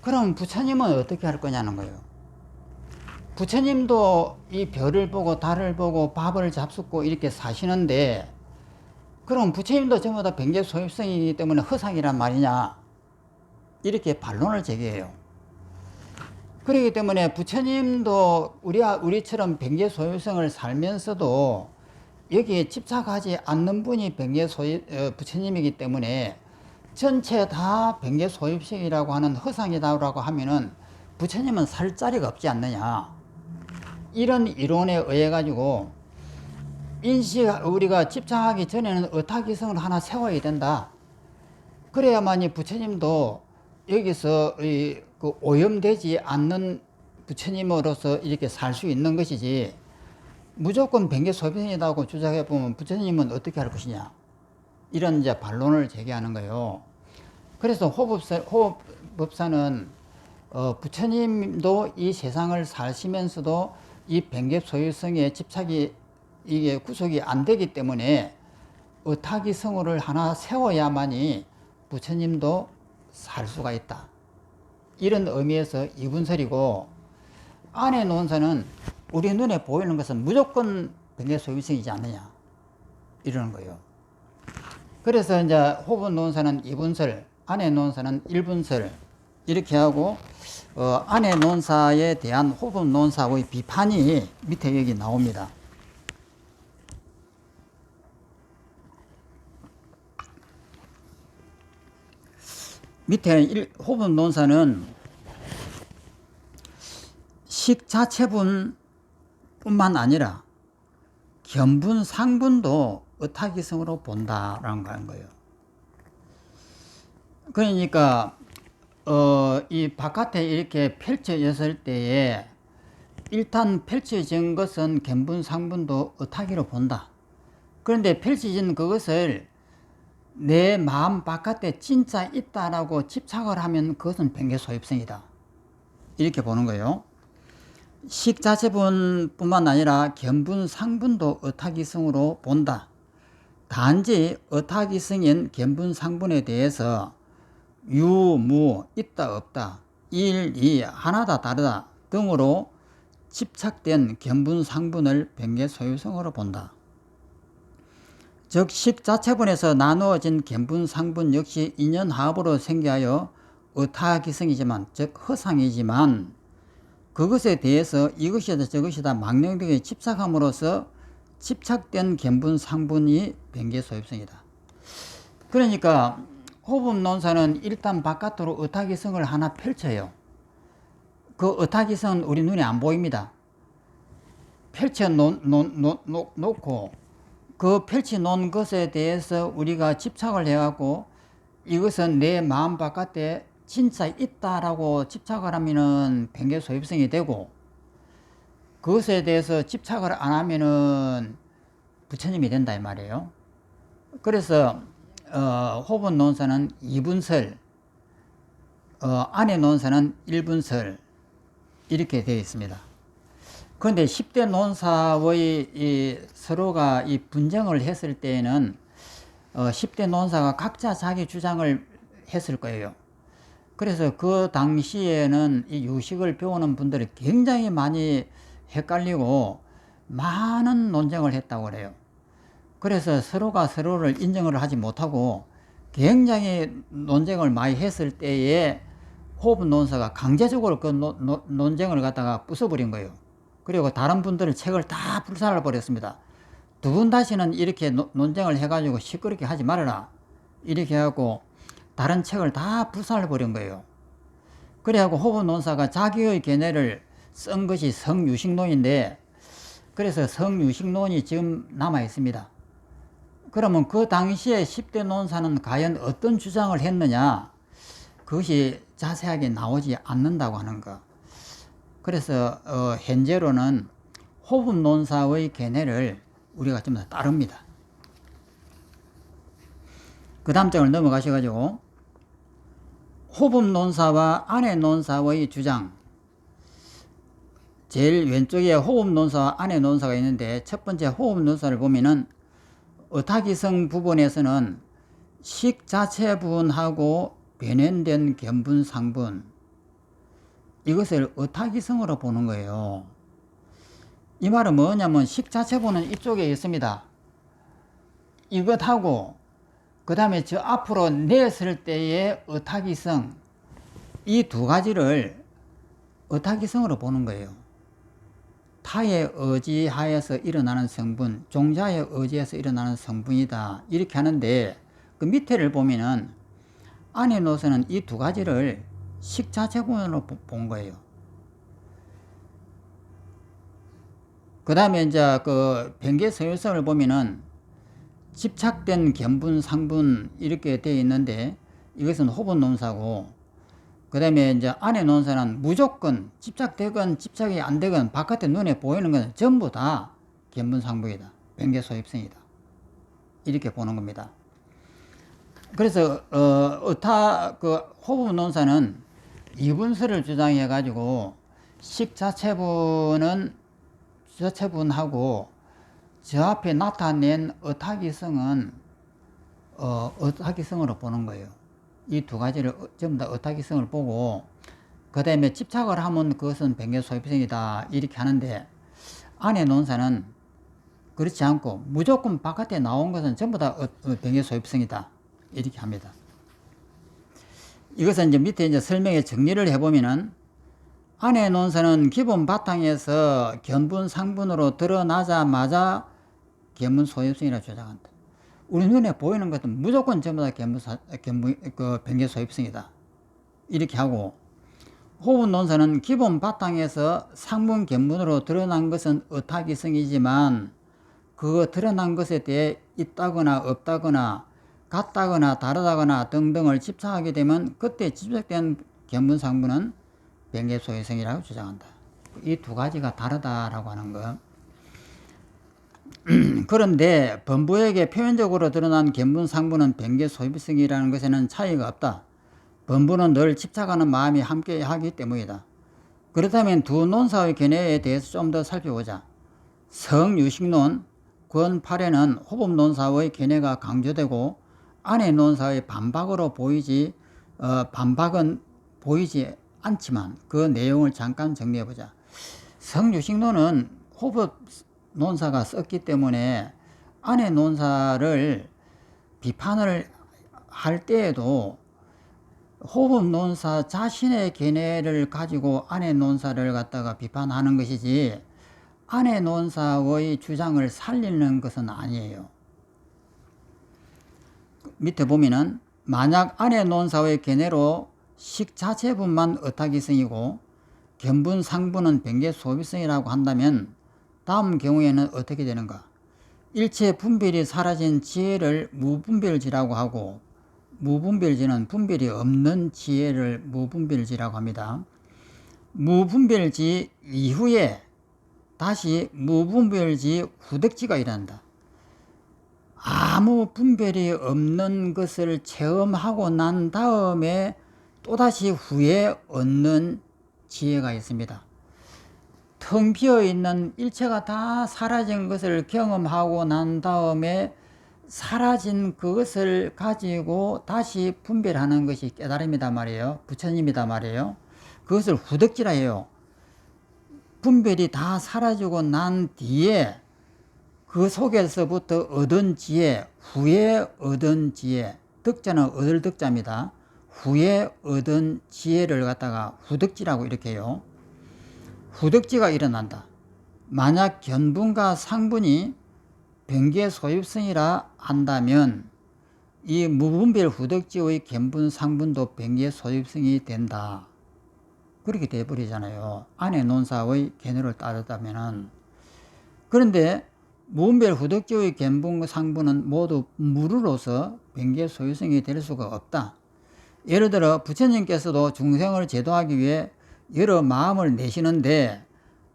그럼 부처님은 어떻게 할 거냐는 거예요. 부처님도 이 별을 보고 달을 보고 밥을 잡숫고 이렇게 사시는데 그럼 부처님도 전부 다 변개소입성이기 때문에 허상이란 말이냐 이렇게 반론을 제기해요. 그렇기 때문에 부처님도 우리처럼 변개소입성을 살면서도 여기에 집착하지 않는 분이 부처님이기 때문에 전체 다 변개소입성이라고 하는 허상이다라고 하면은 부처님은 살 자리가 없지 않느냐 이런 이론에 의해 가지고 우리가 집착하기 전에는 어타기성을 하나 세워야 된다. 그래야만이 부처님도 여기서 그 오염되지 않는 부처님으로서 이렇게 살 수 있는 것이지 무조건 변개소입성이라고 주장해 보면 부처님은 어떻게 할 것이냐 이런 이제 반론을 제기하는 거예요. 그래서 호법사는 부처님도 이 세상을 사시면서도 이 변개소유성에 집착이 이게 구속이 안 되기 때문에 어타기성을 하나 세워야만이 부처님도 살 수가 있다. 이런 의미에서 2분설이고 안해 논사는 우리 눈에 보이는 것은 무조건 변개소유성이지 않느냐 이러는 거예요. 그래서 이제 호법논사는 2분설, 안해 논사는 1분설 이렇게 하고 안해 논사에 대한 호법논사의 비판이 밑에 여기 나옵니다. 밑에 호법논사는 식자체분 뿐만 아니라 견분, 상분도 의타기성으로 본다라는 거예요. 그러니까 이 바깥에 이렇게 펼쳐졌을 때에 일단 펼쳐진 것은 견분, 상분도 의타기로 본다. 그런데 펼쳐진 그것을 내 마음 바깥에 진짜 있다라고 집착을 하면 그것은 변개소입성이다. 이렇게 보는 거예요. 식자체분 뿐만 아니라 견분, 상분도 의타기성으로 본다. 단지 의타기성인 견분, 상분에 대해서 유, 무, 있다, 없다, 일, 이, 하나다, 다르다 등으로 집착된 견분, 상분을 변개소유성으로 본다. 즉 식자체분에서 나누어진 견분, 상분 역시 인연합으로 생겨하여 의타기성이지만, 즉 허상이지만, 그것에 대해서 이것이다 저것이다 망령되게 집착함으로써 집착된 견분, 상분이 변개소입성이다. 그러니까 호흡논사는 일단 바깥으로 의타기성을 하나 펼쳐요. 그 의타기성은 우리 눈에 안 보입니다. 펼쳐 놓고 그 펼쳐 놓은 것에 대해서 우리가 집착을 해갖고 이것은 내 마음 바깥에 진짜 있다라고 집착을 하면은 변개소입성이 되고, 그것에 대해서 집착을 안 하면은 부처님이 된다 이 말이에요. 그래서 호흡논사는 2분설, 안의 논사는 1분설 이렇게 되어 있습니다. 그런데 10대 논사의 서로가 이 분쟁을 했을 때에는 10대 논사가 각자 자기 주장을 했을 거예요. 그래서 그 당시에는 이 유식을 배우는 분들이 굉장히 많이 헷갈리고 많은 논쟁을 했다고 그래요. 그래서 서로가 서로를 인정을 하지 못하고 굉장히 논쟁을 많이 했을 때에 호흡논사가 강제적으로 그 논쟁을 갖다가 부숴버린 거예요. 그리고 다른 분들은 책을 다 불살라 버렸습니다. 두 분 다시는 이렇게 논쟁을 해가지고 시끄럽게 하지 말아라, 이렇게 하고 다른 책을 다 불살라 버린 거예요. 그래갖고 호흡논사가 자기의 견해를 쓴 것이 성유식론인데, 그래서 성유식론이 지금 남아 있습니다. 그러면 그 당시에 10대 논사는 과연 어떤 주장을 했느냐, 그것이 자세하게 나오지 않는다고 하는 거. 그래서 현재로는 호흡논사의 견해를 우리가 좀 더 따릅니다. 그 다음 장을 넘어가셔가지고 호흡논사와 안해논사의 주장, 제일 왼쪽에 호흡논사와 안해논사가 있는데, 첫 번째 호흡논사를 보면은 의타기성 부분에서는 식자체분하고 변현된 견분, 상분, 이것을 의타기성으로 보는 거예요. 이 말은 뭐냐면 식자체분은 이쪽에 있습니다. 이것하고 그 다음에 저 앞으로 냈을 때의 의타기성, 이 두 가지를 의타기성으로 보는 거예요. 타의 의지하에서 일어나는 성분, 종자의 의지에서 일어나는 성분이다, 이렇게 하는데, 그 밑에를 보면은 안해노선은 이 두 가지를 식자체분으로 본 거예요. 그 다음에 이제 그 변개소유성을 보면은 집착된 견분, 상분 이렇게 되어 있는데, 이것은 호흡논사고, 그 다음에 이제 안해논사는 무조건 집착되건 집착이 안 되건 바깥에 눈에 보이는 건 전부 다 견분, 상분이다, 변개소입성이다, 이렇게 보는 겁니다. 그래서 호흡논사는 이분설을 주장해 가지고 식자체분은 저체분하고 저 앞에 나타낸 의타기성은 의타기성으로 보는 거예요. 이 두 가지를 전부 다 의타기성을 보고, 그 다음에 집착을 하면 그것은 변개소입성이다, 이렇게 하는데, 안해논사는 그렇지 않고 무조건 바깥에 나온 것은 전부 다 변개소입성이다, 이렇게 합니다. 이것은 이제 밑에 이제 설명에 정리를 해보면은, 안해논사는 기본 바탕에서 견분, 상분으로 드러나자마자 견분 소입성이라 주장한다. 우리 눈에 보이는 것은 무조건 전부 다 변개소입성이다, 이렇게 하고, 호분 논사는 기본 바탕에서 상분 견분으로 드러난 것은 의타기성이지만 그 드러난 것에 대해 있다거나 없다거나 같다거나 다르다거나 등등을 집착하게 되면 그때 집착된 견분상분은 변개소유성이라고 주장한다. 이 두 가지가 다르다라고 하는 거. 그런데 범부에게 표면적으로 드러난 견분상분은 변개소유성이라는 것에는 차이가 없다. 범부는 늘 집착하는 마음이 함께 하기 때문이다. 그렇다면 두 논사의 견해에 대해서 좀 더 살펴보자. 성유식론 권 8에는 호법 논사의 견해가 강조되고 안의 논사의 반박은 보이지 않지만 그 내용을 잠깐 정리해보자. 성유식론은 호법 논사가 썼기 때문에 안의 논사를 비판을 할 때에도 호법 논사 자신의 견해를 가지고 안의 논사를 갖다가 비판하는 것이지 안의 논사의 주장을 살리는 것은 아니에요. 밑에 보면은 만약 안의 논사의 견해로 식 자체분만 의타기성이고 견분 상분은 변개소비성이라고 한다면 다음 경우에는 어떻게 되는가? 일체 분별이 사라진 지혜를 무분별지라고 하고 무분별지는 분별이 없는 지혜를 무분별지라고 합니다. 무분별지 이후에 다시 무분별지 후득지가 일어난다. 아무 분별이 없는 것을 체험하고 난 다음에 또다시 후에 얻는 지혜가 있습니다. 텅 비어있는 일체가 다 사라진 것을 경험하고 난 다음에 사라진 그것을 가지고 다시 분별하는 것이 깨달음이다 말이에요. 부처님이다 말이에요. 그것을 후득지라 해요. 분별이 다 사라지고 난 뒤에 그 속에서부터 얻은 지혜, 후에 얻은 지혜, 득자는 얻을 득자입니다. 후에 얻은 지혜를 갖다가 후득지라고 이렇게 해요. 후득지가 일어난다. 만약 견분과 상분이 변개소유성이라 한다면 이 무분별 후득지의 견분 상분도 변개소유성이 된다. 그렇게 돼버리잖아요. 안의 논사의 견해를 따르다면은. 그런데 무분별 후득지의 견분 상분은 모두 무르로서 변개소유성이 될 수가 없다. 예를 들어 부처님께서도 중생을 제도하기 위해 여러 마음을 내시는데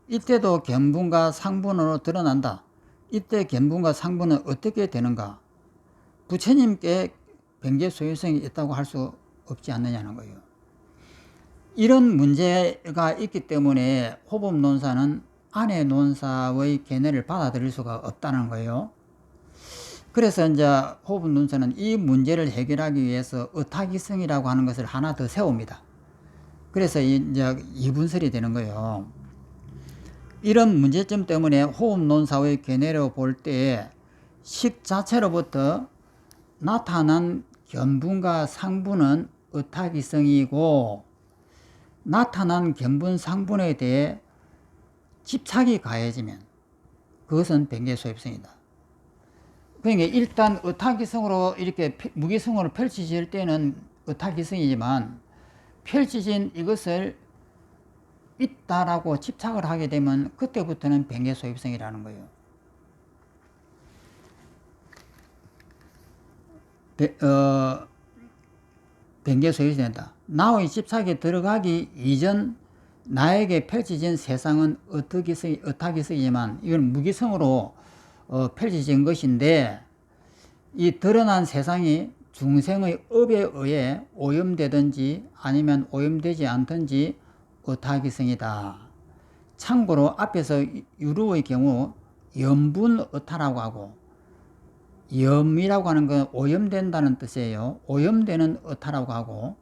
이때도 견분과 상분으로 드러난다. 이때 견분과 상분은 어떻게 되는가? 부처님께 변개소유성이 있다고 할 수 없지 않느냐는 거예요. 이런 문제가 있기 때문에 호법 논사는 안의 논사의 견해를 받아들일 수가 없다는 거예요. 그래서 이제 호법 논사는 이 문제를 해결하기 위해서 의타기성이라고 하는 것을 하나 더 세웁니다. 그래서 이제 이분설이 되는 거예요. 이런 문제점 때문에 호법 논사의 견해로 볼 때 식 자체로부터 나타난 견분과 상분은 의타기성이고 나타난 견분 상분에 대해 집착이 가해지면 그것은 변개소유성이다. 그러니까 일단 의타기성으로 이렇게 무기성으로 펼쳐질 때는 의타기성이지만 펼쳐진 이것을 있다라고 집착을 하게 되면 그때부터는 변개소유성이라는 거예요. 변개소유성이 된다. 나의 집착에 들어가기 이전 나에게 펼쳐진 세상은 의타기성이지만 이건 무기성으로 펼쳐진 것인데 이 드러난 세상이 중생의 업에 의해 오염되든지 아니면 오염되지 않든지 의타기성이다. 참고로 앞에서 유루의 경우 염분의타라고 하고 염이라고 하는 건 오염된다는 뜻이에요. 오염되는 의타라고 하고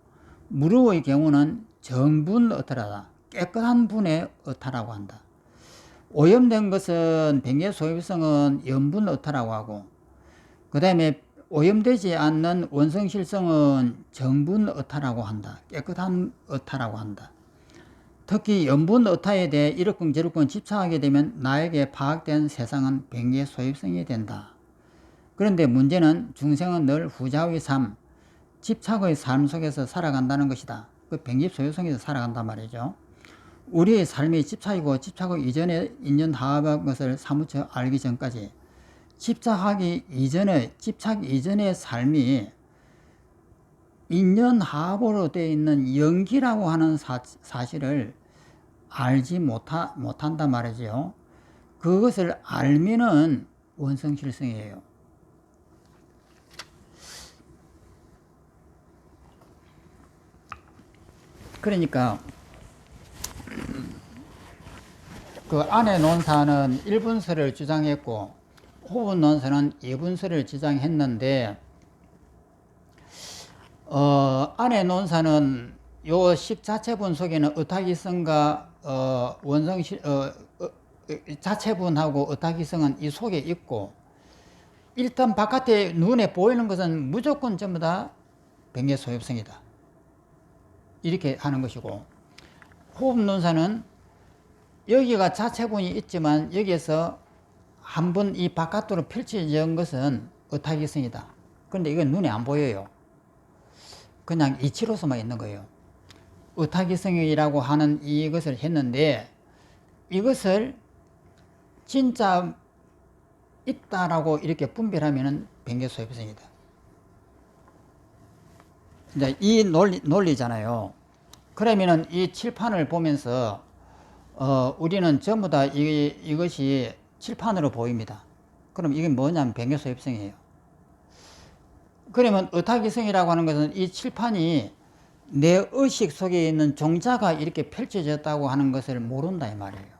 무루의 경우는 정분의타다. 깨끗한 분의 의타라고 한다. 오염된 것은 변개소유성은 염분의타라고 하고 그 다음에 오염되지 않는 원성실성은 정분의타라고 한다. 깨끗한 의타라고 한다. 특히 염분의타에 대해 이러쿵저러쿵 집착하게 되면 나에게 파악된 세상은 변개소유성이 된다. 그런데 문제는 중생은 늘 후자의 삶, 집착의 삶 속에서 살아간다는 것이다. 그 백립 소유성에서 살아간단 말이죠. 우리의 삶이 집착이고 집착하기 이전에 인연하합한 것을 사무쳐 알기 전까지, 집착 이전의 삶이 인연하합으로 되어 있는 연기라고 하는 사실을 알지 못한단 말이죠. 그것을 알면은 원성실성이에요. 그러니까 그 안의 논사는 1분설을 주장했고 호분 논사는 2분설을 주장했는데, 안의 논사는 요 식자체분 속에는 의탁이성과 자체분하고 의탁이성은 이 속에 있고, 일단 바깥에 눈에 보이는 것은 무조건 전부 다 백례소엽성이다, 이렇게 하는 것이고, 호흡논사는 여기가 자체분이 있지만 여기에서 한번 이 바깥으로 펼쳐진 것은 의탁이성이다. 그런데 이건 눈에 안 보여요. 그냥 이치로서만 있는 거예요. 의탁이성이라고 하는 이것을 했는데, 이것을 진짜 있다라고 이렇게 분별하면은 백례소엽성이다. 이제 이 논리잖아요. 그러면은 이 칠판을 보면서 우리는 전부 다 이것이 칠판으로 보입니다. 그럼 이게 뭐냐면 백례소엽성이에요. 그러면 의탁이성이라고 하는 것은 이 칠판이 내 의식 속에 있는 종자가 이렇게 펼쳐졌다고 하는 것을 모른다 이 말이에요.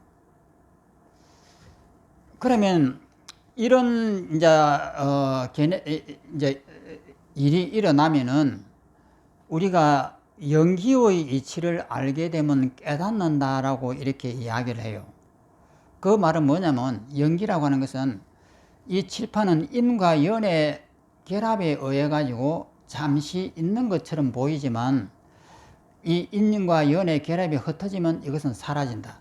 그러면 이런 이제 일이 일어나면은 우리가 연기의 이치를 알게 되면 깨닫는다라고 이렇게 이야기를 해요. 그 말은 뭐냐면, 연기라고 하는 것은 이 칠판은 인과 연의 결합에 의해 가지고 잠시 있는 것처럼 보이지만, 이 인과 연의 결합이 흩어지면 이것은 사라진다.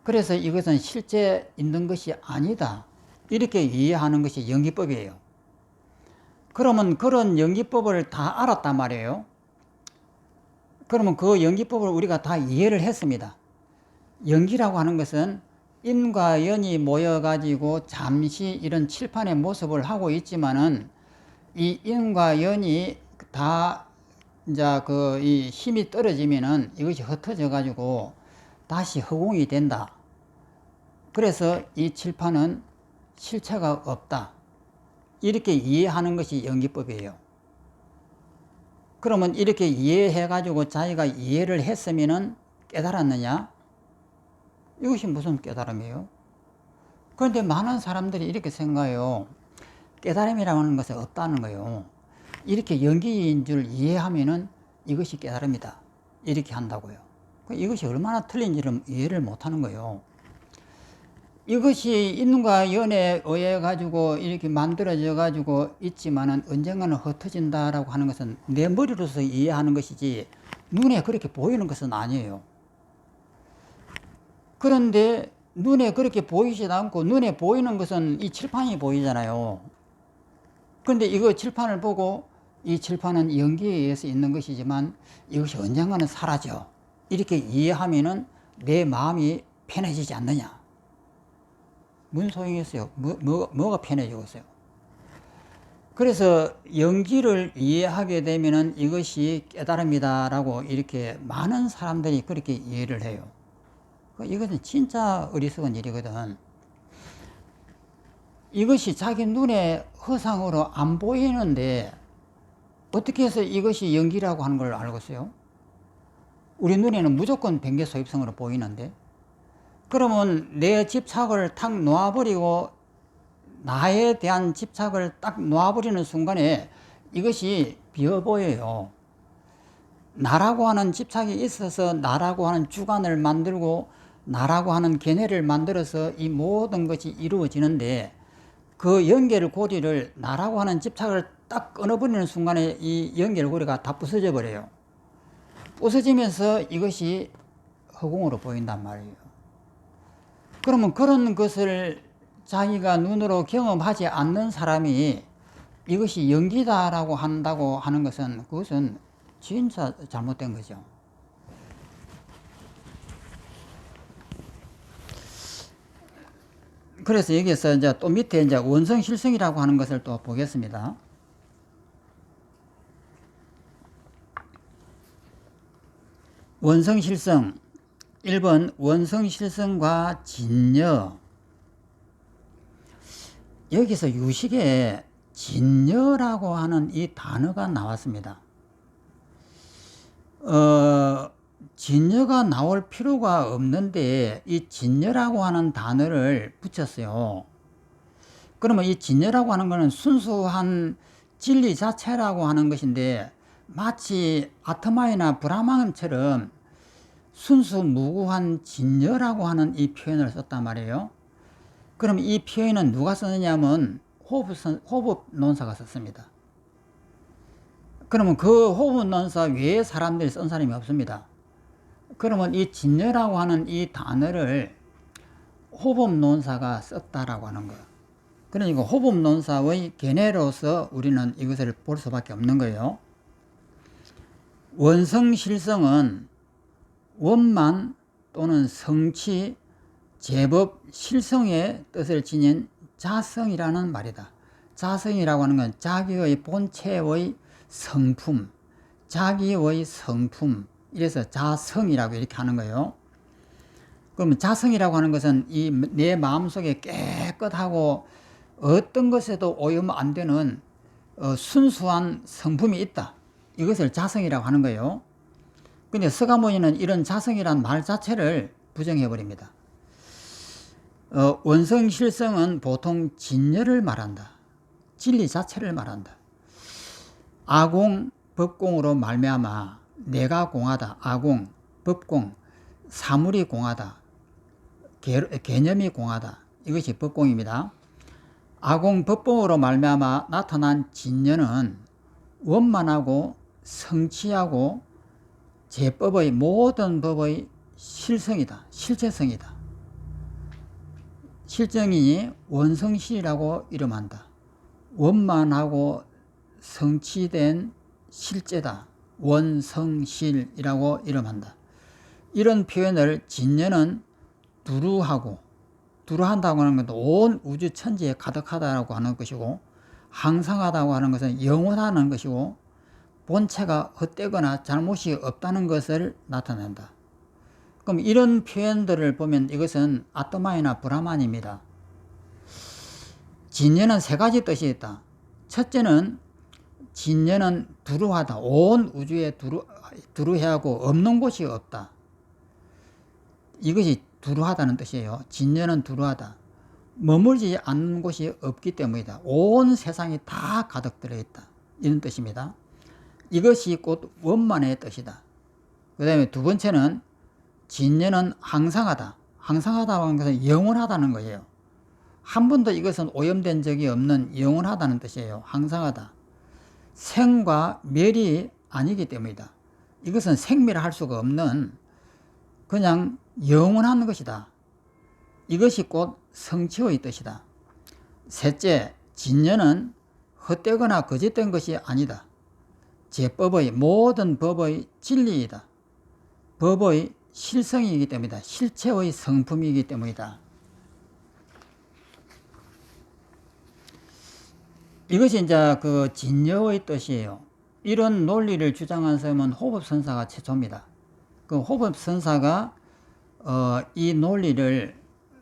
그래서 이것은 실제 있는 것이 아니다, 이렇게 이해하는 것이 연기법이에요. 그러면 그런 연기법을 다 알았단 말이에요. 그러면 그 연기법을 우리가 다 이해를 했습니다. 연기라고 하는 것은 인과 연이 모여가지고 잠시 이런 칠판의 모습을 하고 있지만은, 이 인과 연이 다 이제 이 힘이 떨어지면은 이것이 흩어져 가지고 다시 허공이 된다. 그래서 이 칠판은 실체가 없다, 이렇게 이해하는 것이 연기법이에요. 그러면 이렇게 이해해 가지고 자기가 이해를 했으면은 깨달았느냐? 이것이 무슨 깨달음이에요? 그런데 많은 사람들이 이렇게 생각해요. 깨달음이라고 하는 것은 없다는 거예요. 이렇게 연기인 줄 이해하면은 이것이 깨달음이다, 이렇게 한다고요. 이것이 얼마나 틀린지를 이해를 못하는 거예요. 이것이 인과 연에 의해 가지고 이렇게 만들어져 가지고 있지만은 언젠가는 흩어진다라고 하는 것은 내 머리로서 이해하는 것이지 눈에 그렇게 보이는 것은 아니에요. 그런데 눈에 그렇게 보이지도 않고, 눈에 보이는 것은 이 칠판이 보이잖아요. 그런데 이거 칠판을 보고, 이 칠판은 연기에 의해서 있는 것이지만 이것이 언젠가는 사라져, 이렇게 이해하면은 내 마음이 편해지지 않느냐? 뭔 소용이겠어요? 뭐가 편해지겠어요? 그래서 연기를 이해하게 되면은 이것이 깨달음이다라고 이렇게 많은 사람들이 그렇게 이해를 해요. 이것은 진짜 어리석은 일이거든. 이것이 자기 눈에 허상으로 안 보이는데 어떻게 해서 이것이 연기라고 하는 걸 알겠어요? 우리 눈에는 무조건 백례소입성으로 보이는데, 그러면 내 집착을 탁 놓아버리고 나에 대한 집착을 딱 놓아버리는 순간에 이것이 비어 보여요. 나라고 하는 집착이 있어서 나라고 하는 주관을 만들고 나라고 하는 견해를 만들어서 이 모든 것이 이루어지는데, 그 연결고리를, 나라고 하는 집착을 딱 끊어버리는 순간에 이 연결고리가 다 부서져 버려요. 부서지면서 이것이 허공으로 보인단 말이에요. 그러면 그런 것을 자기가 눈으로 경험하지 않는 사람이 이것이 연기다라고 한다고 하는 것은, 그것은 진짜 잘못된 거죠. 그래서 여기서 이제 또 밑에 이제 원성실성이라고 하는 것을 또 보겠습니다. 원성실성 1번 원성실성과 진여. 여기서 유식에 진여라고 하는 이 단어가 나왔습니다. 진여가 나올 필요가 없는데 이 진여라고 하는 단어를 붙였어요. 그러면 이 진여라고 하는 것은 순수한 진리 자체라고 하는 것인데 마치 아트마이나 브라만처럼 순수 무구한 진여라고 하는 이 표현을 썼단 말이에요. 그럼 이 표현은 누가 썼느냐면 호법논사가 썼습니다. 그러면 그 호법논사 외에 사람들이 쓴 사람이 없습니다. 그러면 이 진여라고 하는 이 단어를 호법논사가 썼다라고 하는 거예요. 그러니까 호법논사의 견해로서 우리는 이것을 볼 수밖에 없는 거예요. 원성실성은 원만 또는 성취, 제법, 실성의 뜻을 지닌 자성이라는 말이다. 자성이라고 하는 건 자기의 본체의 성품, 자기의 성품, 이래서 자성이라고 이렇게 하는 거예요. 그러면 자성이라고 하는 것은 이 내 마음속에 깨끗하고 어떤 것에도 오염 안 되는 순수한 성품이 있다. 이것을 자성이라고 하는 거예요. 근데 서가모니는 이런 자성이란 말 자체를 부정해 버립니다. 원성실성은 보통 진여를 말한다. 진리 자체를 말한다. 아공, 법공으로 말미암아 내가 공하다. 아공, 법공, 사물이 공하다. 개념이 공하다. 이것이 법공입니다. 아공, 법공으로 말미암아 나타난 진여는 원만하고 성취하고 제법의 모든 법의 실성이다. 실체성이다. 실정이니 원성실이라고 이름한다. 원만하고 성취된 실제다. 원성실이라고 이름한다. 이런 표현을 진여는 두루하고, 두루한다고 하는 것도 온 우주 천지에 가득하다고 하는 것이고, 항상하다고 하는 것은 영원하는 것이고, 본체가 헛되거나 잘못이 없다는 것을 나타낸다. 그럼 이런 표현들을 보면 이것은 아트마이나 브라만입니다. 진여는 세 가지 뜻이 있다. 첫째는 진여는 두루하다. 온 우주에 두루해하고 없는 곳이 없다. 이것이 두루하다는 뜻이에요. 진여는 두루하다. 머물지 않는 곳이 없기 때문이다. 온 세상이 다 가득 들어있다. 이런 뜻입니다. 이것이 곧 원만의 뜻이다. 그 다음에 두 번째는 진여는 항상하다. 항상하다고 하는 것은 영원하다는 거예요. 한 번도 이것은 오염된 적이 없는 영원하다는 뜻이에요. 항상하다. 생과 멸이 아니기 때문이다. 이것은 생멸할 수가 없는 그냥 영원한 것이다. 이것이 곧 성취의 뜻이다. 셋째, 진여는 헛되거나 거짓된 것이 아니다. 제법의 모든 법의 진리이다. 법의 실성이기 때문이다. 실체의 성품이기 때문이다. 이것이 이제 그 진여의 뜻이에요. 이런 논리를 주장한 사람은 호법선사가 최초입니다. 그 호법선사가 이 논리를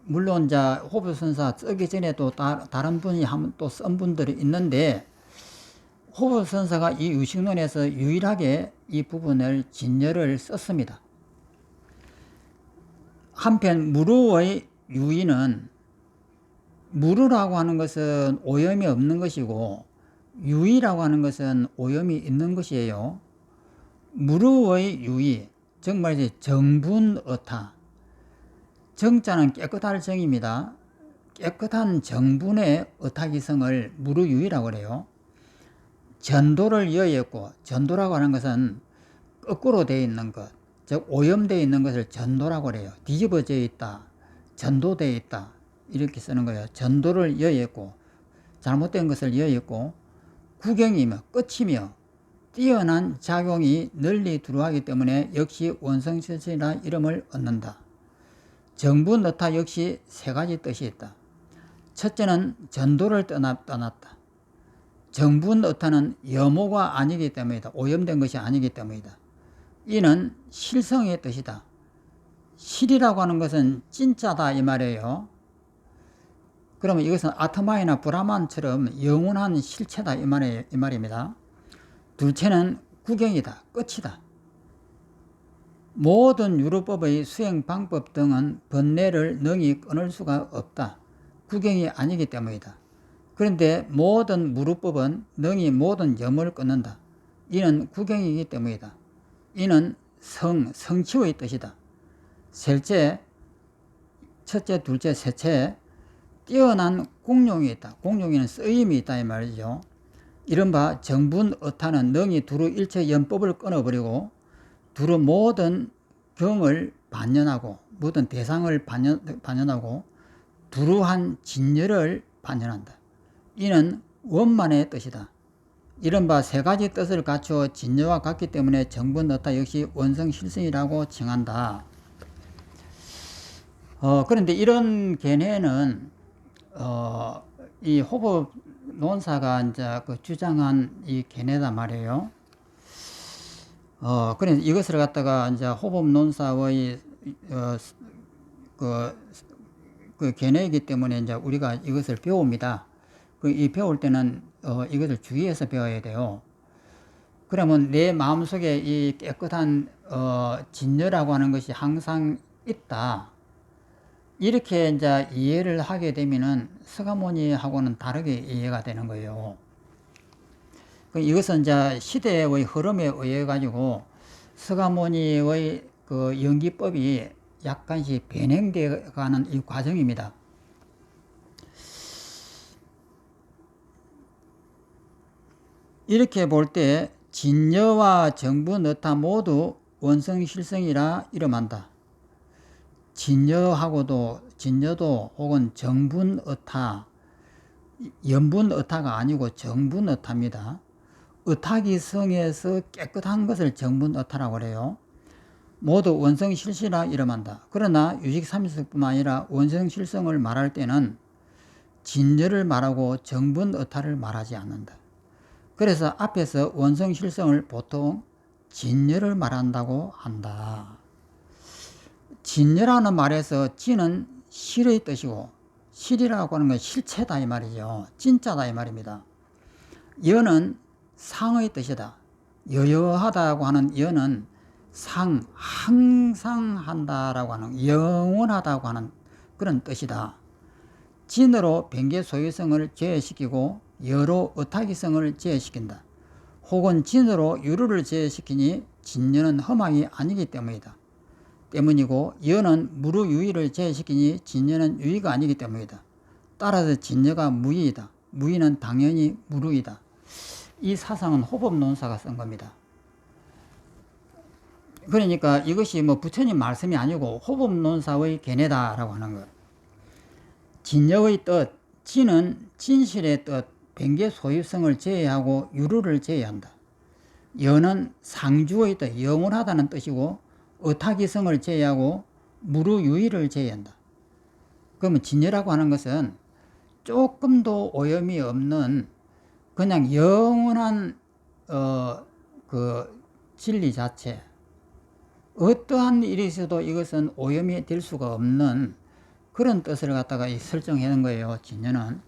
물론 이제 호법선사 쓰기 전에 또 다른 분이 또 쓴 분들이 있는데 호법선사가 이 유식론에서 유일하게 이 부분을 진여를 썼습니다. 한편 무루의 유의는 무루라고 하는 것은 오염이 없는 것이고 유의라고 하는 것은 오염이 있는 것이에요. 무루의 유의, 즉 말이지 정분의타. 정자는 깨끗할 정입니다. 깨끗한 정분의 의타기성을 무루유의라고 그래요. 전도를 이어했고, 전도라고 하는 것은 거꾸로 되어 있는 것, 즉 오염되어 있는 것을 전도라고 그래요. 뒤집어져 있다, 전도되어 있다, 이렇게 쓰는 거예요. 전도를 이어했고, 잘못된 것을 이어했고, 구경이며 끝이며 뛰어난 작용이 널리 두루하기 때문에 역시 원성실성이라는 이름을 얻는다. 정분의타 역시 세 가지 뜻이 있다. 첫째는 전도를 떠났다. 정분어타는 여모가 아니기 때문이다. 오염된 것이 아니기 때문이다. 이는 실성의 뜻이다. 실이라고 하는 것은 진짜다 이 말이에요. 그러면 이것은 아트마이나 브라만처럼 영원한 실체다 이 말입니다. 둘째는 구경이다. 끝이다. 모든 유로법의 수행 방법 등은 번뇌를 능히 끊을 수가 없다. 구경이 아니기 때문이다. 그런데 모든 무루법은 능히 모든 염을 끊는다. 이는 구경이기 때문이다. 이는 성취의 뜻이다. 첫째, 둘째, 셋째, 뛰어난 공용이 있다. 공용에는 쓰임이 있다 이 말이죠. 이른바 정분어타는 능히 두루 일체 연법을 끊어버리고 두루 모든 경을 반연하고 모든 대상을 반연하고 두루한 진열을 반연한다. 이는 원만의 뜻이다. 이른바 세 가지 뜻을 갖추어 진여와 같기 때문에 정분어타 역시 원성실성이라고 칭한다. 그런데 이런 견해는 이 호법 논사가 이제 주장한 이 견해단 말이에요. 그래서 이것을 갖다가 이제 호법 논사의 그 견해이기 때문에 이제 우리가 이것을 배웁니다. 이 배울 때는 이것을 주의해서 배워야 돼요. 그러면 내 마음속에 이 깨끗한 진여라고 하는 것이 항상 있다. 이렇게 이제 이해를 하게 되면은 서가모니하고는 다르게 이해가 되는 거예요. 이것은 이제 시대의 흐름에 의해 가지고 서가모니의 그 연기법이 약간씩 변형되어 가는 이 과정입니다. 이렇게 볼 때 진여와 정분어타 모두 원성실성이라 이름한다. 진여도 혹은 정분어타, 연분어타가 아니고 정분어타입니다. 어타기성에서 깨끗한 것을 정분어타라고 그래요. 모두 원성실시라 이름한다. 그러나 유식삼일성뿐만 아니라 원성실성을 말할 때는 진여를 말하고 정분어타를 말하지 않는다. 그래서 앞에서 원성실성을 보통 진여를 말한다고 한다. 진여라는 말에서 진은 실의 뜻이고 실이라고 하는 건 실체다 이 말이죠. 진짜다 이 말입니다. 여는 상의 뜻이다. 여여하다고 하는 여는 항상 한다라고 하는 영원하다고 하는 그런 뜻이다. 진으로 변개 소유성을 제외시키고 여로 어타기성을 제외시킨다. 혹은 진으로 유루를 제외시키니 진여는 험함이 아니기 때문이고 여는 무루유의를 제외시키니 진여는 유의가 아니기 때문이다. 따라서 진여가 무의이다. 무의는 당연히 무루이다. 이 사상은 호법논사가 쓴 겁니다. 그러니까 이것이 뭐 부처님 말씀이 아니고 호법논사의 견해다라고 하는 거예요. 진여의 뜻, 진은 진실의 뜻, 변개 소유성을 제외하고 유루를 제외한다. 여는 상주의 뜻, 영원하다는 뜻이고 어타기성을 제외하고 무루유의를 제외한다. 그러면 진여라고 하는 것은 조금도 오염이 없는 그냥 영원한 그 진리 자체, 어떠한 일이 있어도 이것은 오염이 될 수가 없는 그런 뜻을 갖다가 설정해 놓은 거예요. 진여는.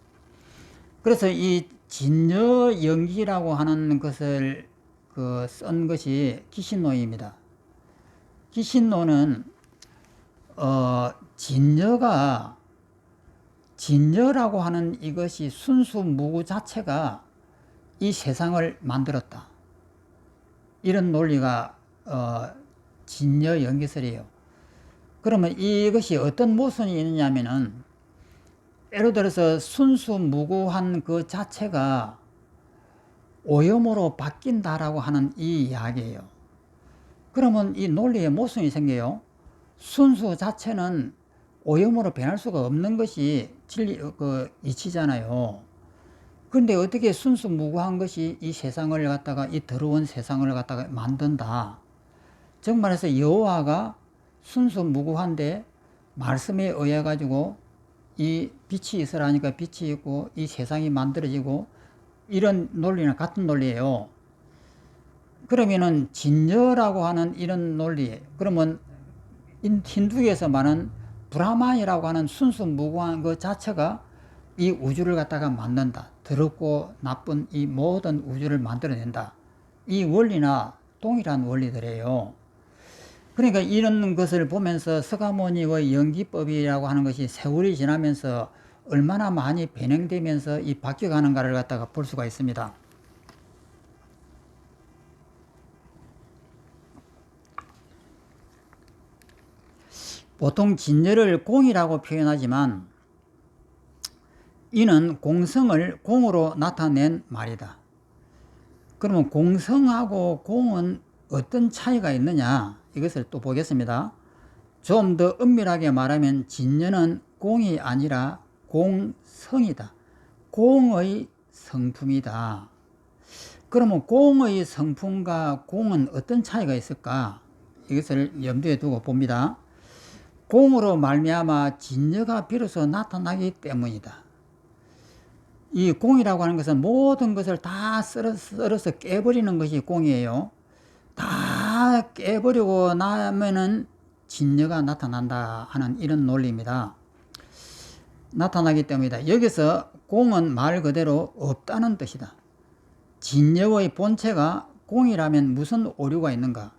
그래서 이 진여연기라고 하는 것을 쓴 것이 기신노입니다. 기신노는 진여라고 하는 이것이 순수 무구 자체가 이 세상을 만들었다. 이런 논리가 진여연기설이에요. 그러면 이것이 어떤 모순이 있느냐면은 예를 들어서 순수 무구한 그 자체가 오염으로 바뀐다라고 하는 이 이야기예요. 그러면 이 논리에 모순이 생겨요. 순수 자체는 오염으로 변할 수가 없는 것이 진리, 이치잖아요. 그런데 어떻게 순수 무구한 것이 이 세상을 갖다가, 이 더러운 세상을 갖다가 만든다. 즉 말해서 여호와가 순수 무구한데 말씀에 의해 가지고 이 빛이 있으라니까 빛이 있고 이 세상이 만들어지고 이런 논리랑 같은 논리예요. 그러면은 진여라고 하는 이런 논리, 그러면 힌두교에서 말하는 브라만이라고 하는 순수 무고한 그 자체가 이 우주를 갖다가 만든다. 더럽고 나쁜 이 모든 우주를 만들어낸다. 이 원리나 동일한 원리들이에요. 그러니까 이런 것을 보면서 서가모니의 연기법이라고 하는 것이 세월이 지나면서 얼마나 많이 변형되면서 이 바뀌어가는가를 갖다가 볼 수가 있습니다. 보통 진여를 공이라고 표현하지만 이는 공성을 공으로 나타낸 말이다. 그러면 공성하고 공은 어떤 차이가 있느냐, 이것을 또 보겠습니다. 좀 더 엄밀하게 말하면 진여는 공이 아니라 공성이다. 공의 성품이다. 그러면 공의 성품과 공은 어떤 차이가 있을까? 이것을 염두에 두고 봅니다. 공으로 말미암아 진여가 비로소 나타나기 때문이다. 이 공이라고 하는 것은 모든 것을 다 썰어서 깨버리는 것이 공이에요. 다 깨버리고 나면은 진여가 나타난다 하는 이런 논리입니다. 나타나기 때문이다. 여기서 공은 말 그대로 없다는 뜻이다. 진여의 본체가 공이라면 무슨 오류가 있는가?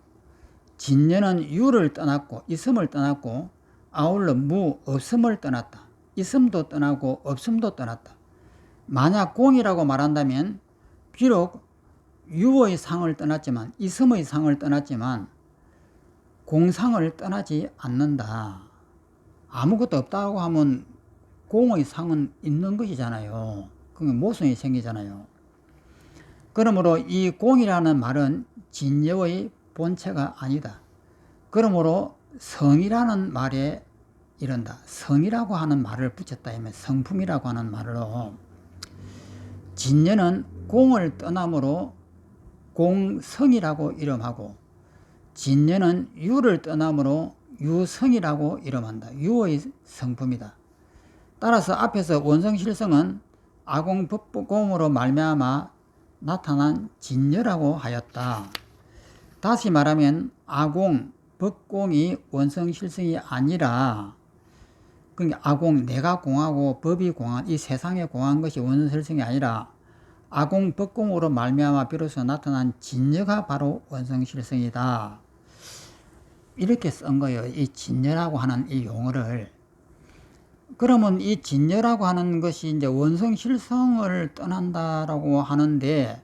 진여는 유를 떠났고 있음을 떠났고 아울러 무 없음을 떠났다. 있음도 떠나고 없음도 떠났다. 만약 공이라고 말한다면 비록 유의 상을 떠났지만 있음의 상을 떠났지만 공상을 떠나지 않는다. 아무것도 없다고 하면 공의 상은 있는 것이잖아요. 그러면 모순이 생기잖아요. 그러므로 이 공이라는 말은 진여의 본체가 아니다. 그러므로 성이라는 말에 이른다. 성이라고 하는 말을 붙였다 하면 성품이라고 하는 말로 진여는 공을 떠남으로 공성이라고 이름하고 진여는 유를 떠남으로 유성이라고 이름한다. 유의 성품이다. 따라서 앞에서 원성실성은 아공법공으로 말미암아 나타난 진여라고 하였다. 다시 말하면 아공, 법공이 원성실성이 아니라 그러니까 아공, 내가 공하고 법이 공한 이 세상에 공한 것이 원성실성이 아니라 아공, 법공으로 말미암아 비로소 나타난 진여가 바로 원성실성이다. 이렇게 쓴 거예요. 이 진여라고 하는 이 용어를. 그러면 이 진여라고 하는 것이 이제 원성실성을 떠난다라고 하는데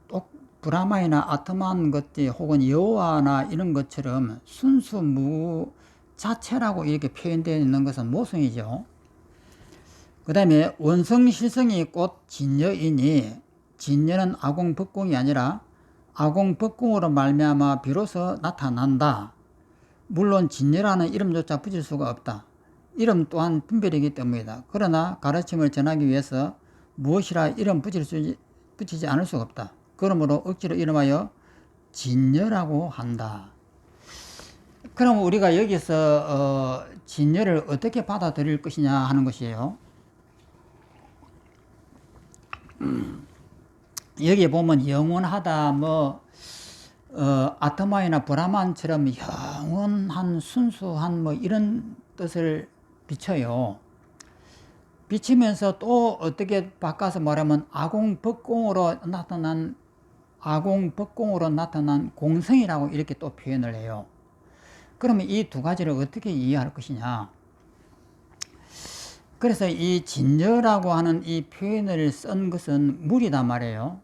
또 브라마이나 아트만 것들 혹은 여호와나 이런 것처럼 순수 무 자체라고 이렇게 표현되어 있는 것은 모순이죠. 그 다음에 원성실성이 곧 진여이니 진여는 아공법공이 아니라 아공법공으로 말미암아 비로소 나타난다. 물론 진여라는 이름조차 붙일 수가 없다. 이름 또한 분별이기 때문이다. 그러나 가르침을 전하기 위해서 무엇이라 이름 붙이지 않을 수가 없다. 그러므로 억지로 이름하여 진여라고 한다. 그럼 우리가 여기서 진여를 어떻게 받아들일 것이냐 하는 것이에요. 여기 보면 영원하다, 아트마이나 브라만처럼 영원한 순수한 이런 뜻을 비춰요. 비치면서 또 어떻게 바꿔서 말하면 아공법공으로 나타난 공성이라고 이렇게 또 표현을 해요. 그러면 이 두 가지를 어떻게 이해할 것이냐. 그래서 이 진여라고 하는 이 표현을 쓴 것은 무리다 말이에요.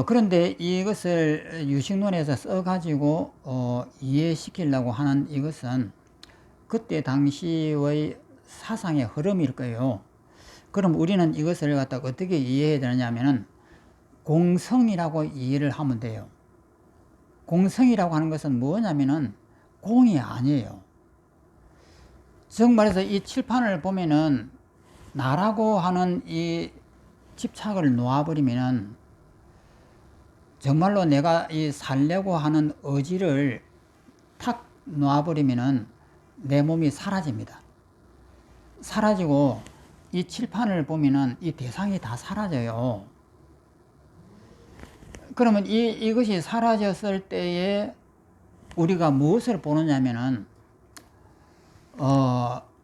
그런데 이것을 유식론에서 써가지고 이해시키려고 하는 이것은 그때 당시의 사상의 흐름일 거예요. 그럼 우리는 이것을 갖다가 어떻게 이해해야 되느냐 하면은 공성이라고 이해를 하면 돼요. 공성이라고 하는 것은 뭐냐면은 공이 아니에요. 즉 말해서 이 칠판을 보면은 나라고 하는 이 집착을 놓아버리면은 정말로 내가 이 살려고 하는 의지를 탁 놓아버리면은 내 몸이 사라집니다. 사라지고 이 칠판을 보면은 이 대상이 다 사라져요. 그러면 이것이 사라졌을 때에 우리가 무엇을 보느냐면은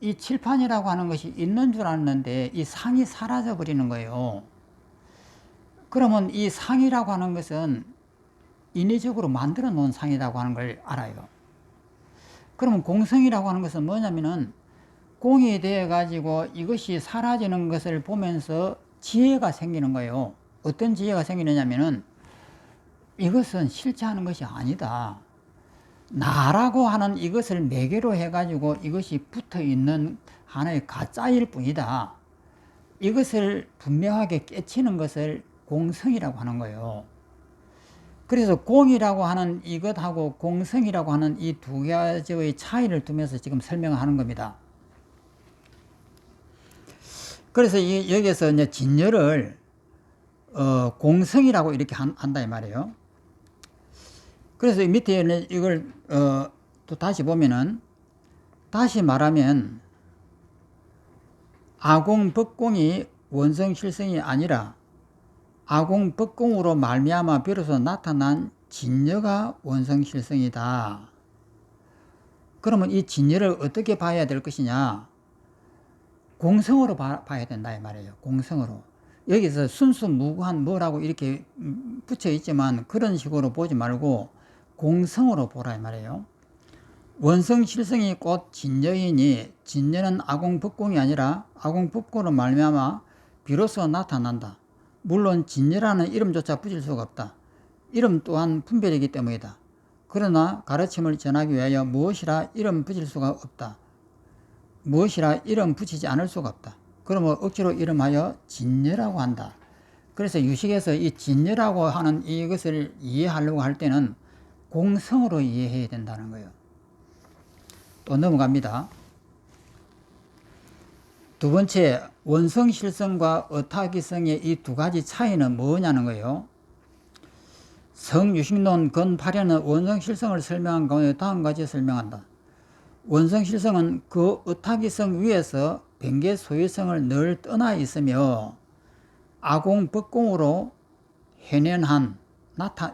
이 칠판이라고 하는 것이 있는 줄 알았는데 이 상이 사라져 버리는 거예요. 그러면 이 상이라고 하는 것은 인위적으로 만들어 놓은 상이라고 하는 걸 알아요. 그러면 공성이라고 하는 것은 뭐냐면은 공이 되어 가지고 이것이 사라지는 것을 보면서 지혜가 생기는 거예요. 어떤 지혜가 생기느냐면은 이것은 실체하는 것이 아니다. 나라고 하는 이것을 매개로 해가지고 이것이 붙어 있는 하나의 가짜일 뿐이다. 이것을 분명하게 깨치는 것을 공성이라고 하는 거예요. 그래서 공이라고 하는 이것하고 공성이라고 하는 이 두 가지의 차이를 두면서 지금 설명하는 겁니다. 그래서 여기에서 이제 진열을 공성이라고 이렇게 한다 이 말이에요. 그래서 밑에 이걸 또 다시 보면은 다시 말하면 아공법공이 원성실성이 아니라 아공법공으로 말미암아 비로소 나타난 진여가 원성실성이다. 그러면 이 진여를 어떻게 봐야 될 것이냐? 공성으로 봐야 된다 이 말이에요. 공성으로. 여기서 순수 무구한 뭐라고 이렇게 붙여 있지만 그런 식으로 보지 말고 공성으로 보라 이 말이에요. 원성실성이 곧 진여이니 진여는 아공법공이 아니라 아공법공으로 말미암아 비로소 나타난다. 물론 진여라는 이름조차 붙일 수가 없다. 이름 또한 분별이기 때문이다. 그러나 가르침을 전하기 위하여 무엇이라 이름 붙일 수가 없다. 무엇이라 이름 붙이지 않을 수가 없다. 그러면 억지로 이름하여 진여라고 한다. 그래서 유식에서 이 진여라고 하는 이것을 이해하려고 할 때는 공성으로 이해해야 된다는 거예요. 또 넘어갑니다. 두 번째, 원성실성과 어타기성의 이 두 가지 차이는 뭐냐는 거예요. 성유식론 근 8회는 원성실성을 설명한 가운데 다음 가지 설명한다. 원성실성은 그 어타기성 위에서 변개 소유성을 늘 떠나 있으며 아공법공으로 해낸한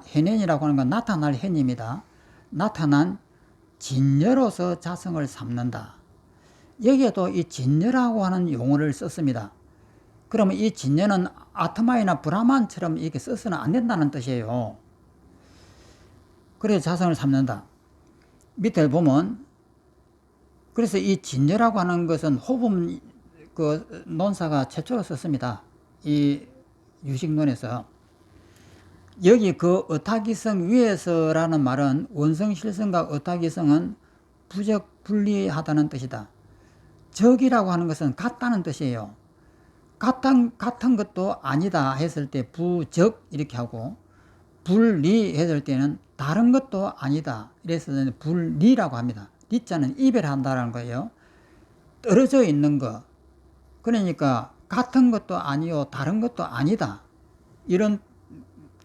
해낸이라고 하는 건 나타날 해입니다. 나타난 진여로서 자성을 삼는다. 여기에도 이 진여라고 하는 용어를 썼습니다. 그러면 이 진여는 아트마이나 브라만처럼 이렇게 써서는 안 된다는 뜻이에요. 그래서 자성을 삼는다. 밑에 보면 그래서 이 진여라고 하는 것은 호범 그 논사가 최초로 썼습니다. 이 유식론에서. 여기 그 어타기성 위에서라는 말은 원성실성과 어타기성은 부적 분리하다는 뜻이다. 적이라고 하는 것은 같다는 뜻이에요. 같은 것도 아니다 했을 때 부적 이렇게 하고 분리했을 때는 다른 것도 아니다 이래서 분리라고 합니다. 리자는 이별한다는 거예요. 떨어져 있는 거. 그러니까 같은 것도 아니요 다른 것도 아니다. 이런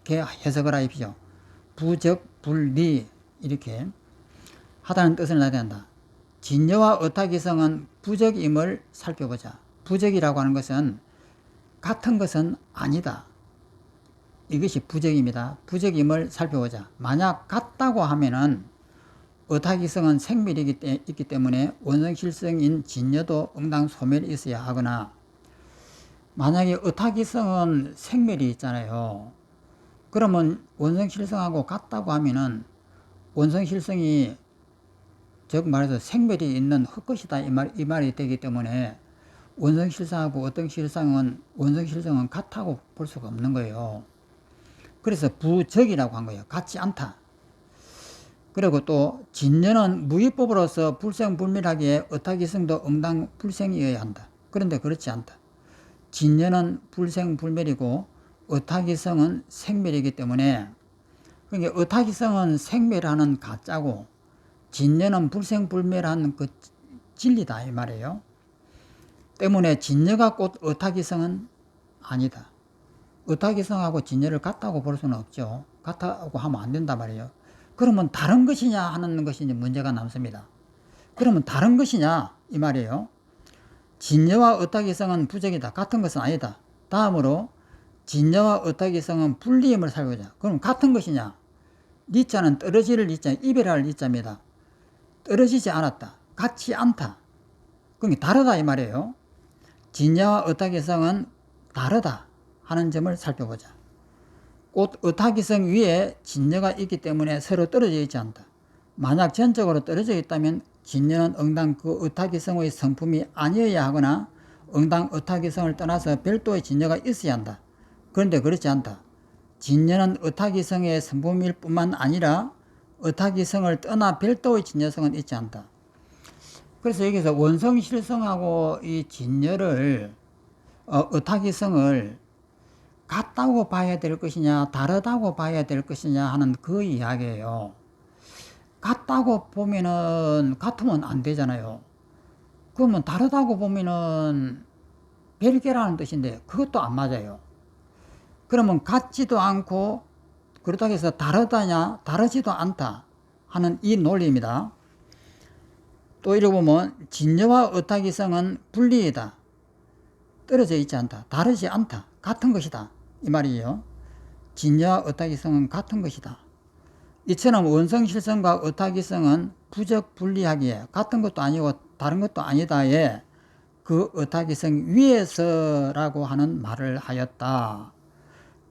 게 해석을 하십시오. 부적 분리 이렇게 하다는 뜻을 내야 된다. 진여와 어타기성은 부적임을 살펴보자. 부적이라고 하는 것은 같은 것은 아니다. 이것이 부적입니다. 부적임을 살펴보자. 만약 같다고 하면은 어타기성은 생멸이 있기 때문에 원성실성인 진여도 응당 소멸이 있어야 하거나 만약에 어타기성은 생멸이 있잖아요. 그러면 원성실성하고 같다고 하면은 원성실성이 즉 말해서 생멸이 있는 헛것이다 이 말이 되기 때문에 원성실성하고 원성실성은 같다고 볼 수가 없는 거예요. 그래서 부적이라고 한 거예요. 같지 않다. 그리고 또 진여는 무위법으로서 불생불멸하기에 어타기성도 응당 불생이어야 한다. 그런데 그렇지 않다. 진여는 불생불멸이고 어타기성은 생멸이기 때문에 그러니까 어타기성은 생멸하는 가짜고 진여는 불생불멸한 그 진리다 이 말이에요. 때문에 진여가 곧 어타기성은 아니다. 어타기성하고 진여를 같다고 볼 수는 없죠. 같다고 하면 안 된단 말이에요. 그러면 다른 것이냐 하는 것이 이제 문제가 남습니다. 그러면 다른 것이냐 이 말이에요. 진여와 의탁이성은 부적이다. 같은 것은 아니다. 다음으로 진여와 의탁이성은 분리임을 살펴보자. 그럼 같은 것이냐? 니자는 떨어질 니자, 이별할 니자입니다. 떨어지지 않았다. 같지 않다. 그러니까 다르다 이 말이에요. 진여와 의탁이성은 다르다 하는 점을 살펴보자. 꽃 의탁이성 위에 진여가 있기 때문에 서로 떨어져 있지 않다. 만약 전적으로 떨어져 있다면 진여는 응당 그 의탁이성의 성품이 아니어야 하거나 응당 의탁이성을 떠나서 별도의 진여가 있어야 한다. 그런데 그렇지 않다. 진여는 의탁이성의 성품일 뿐만 아니라 의탁이성을 떠나 별도의 진여성은 있지 않다. 그래서 여기서 원성실성하고 이 진여를 의탁이성을 같다고 봐야 될 것이냐 다르다고 봐야 될 것이냐 하는 그 이야기예요. 같다고 보면은 같으면 안 되잖아요. 그러면 다르다고 보면은 별개라는 뜻인데 그것도 안 맞아요. 그러면 같지도 않고 그렇다고 해서 다르다냐 다르지도 않다 하는 이 논리입니다. 또 읽어보면 진여와 의탁이성은 분리이다. 떨어져 있지 않다. 다르지 않다. 같은 것이다. 이 말이에요. 진여와 의탁이성은 같은 것이다. 이처럼 원성실성과 의탁이성은 부적 분리하기에 같은 것도 아니고 다른 것도 아니다에 그 의탁이성 위에서라고 하는 말을 하였다.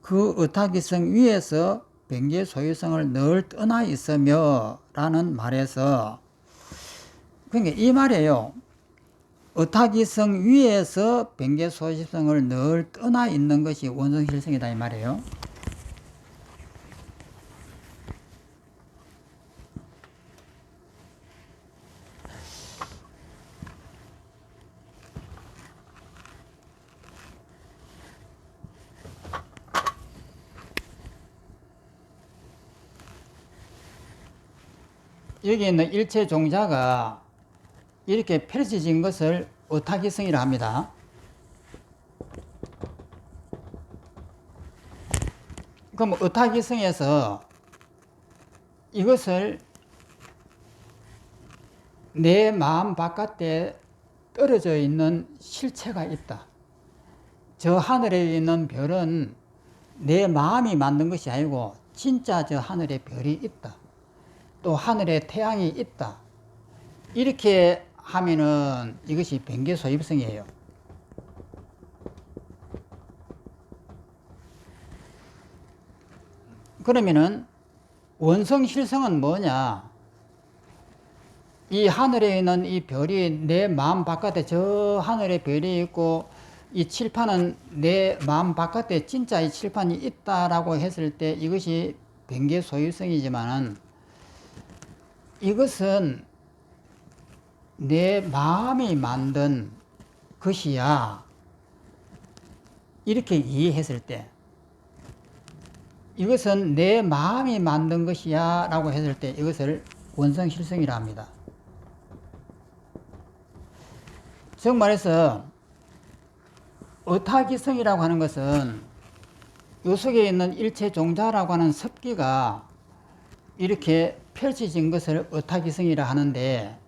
그 의탁이성 위에서 변개 소유성을 늘 떠나 있으며 라는 말에서 그러니까 이 말이에요. 의탁이성 위에서 변개 소유성을 늘 떠나 있는 것이 원성실성이다 이 말이에요. 여기 있는 일체 종자가 이렇게 펼쳐진 것을 의탁이성이라 합니다. 그럼 의탁이성에서 이것을 내 마음 바깥에 떨어져 있는 실체가 있다. 저 하늘에 있는 별은 내 마음이 만든 것이 아니고 진짜 저 하늘에 별이 있다. 또 하늘에 태양이 있다. 이렇게 하면은 이것이 변개 소입성이에요. 그러면은 원성실성은 뭐냐? 이 하늘에 있는 이 별이 내 마음 바깥에 저 하늘에 별이 있고 이 칠판은 내 마음 바깥에 진짜 이 칠판이 있다라고 했을 때 이것이 변개 소유성이지만은 이것은 내 마음이 만든 것이야. 이렇게 이해했을 때 이것은 내 마음이 만든 것이야 라고 했을 때 이것을 원성실성이라 합니다. 즉 말해서 의탁이성이라고 하는 것은 요 속에 있는 일체 종자라고 하는 섭기가 이렇게 펼쳐진 것을 의탁이성이라 하는데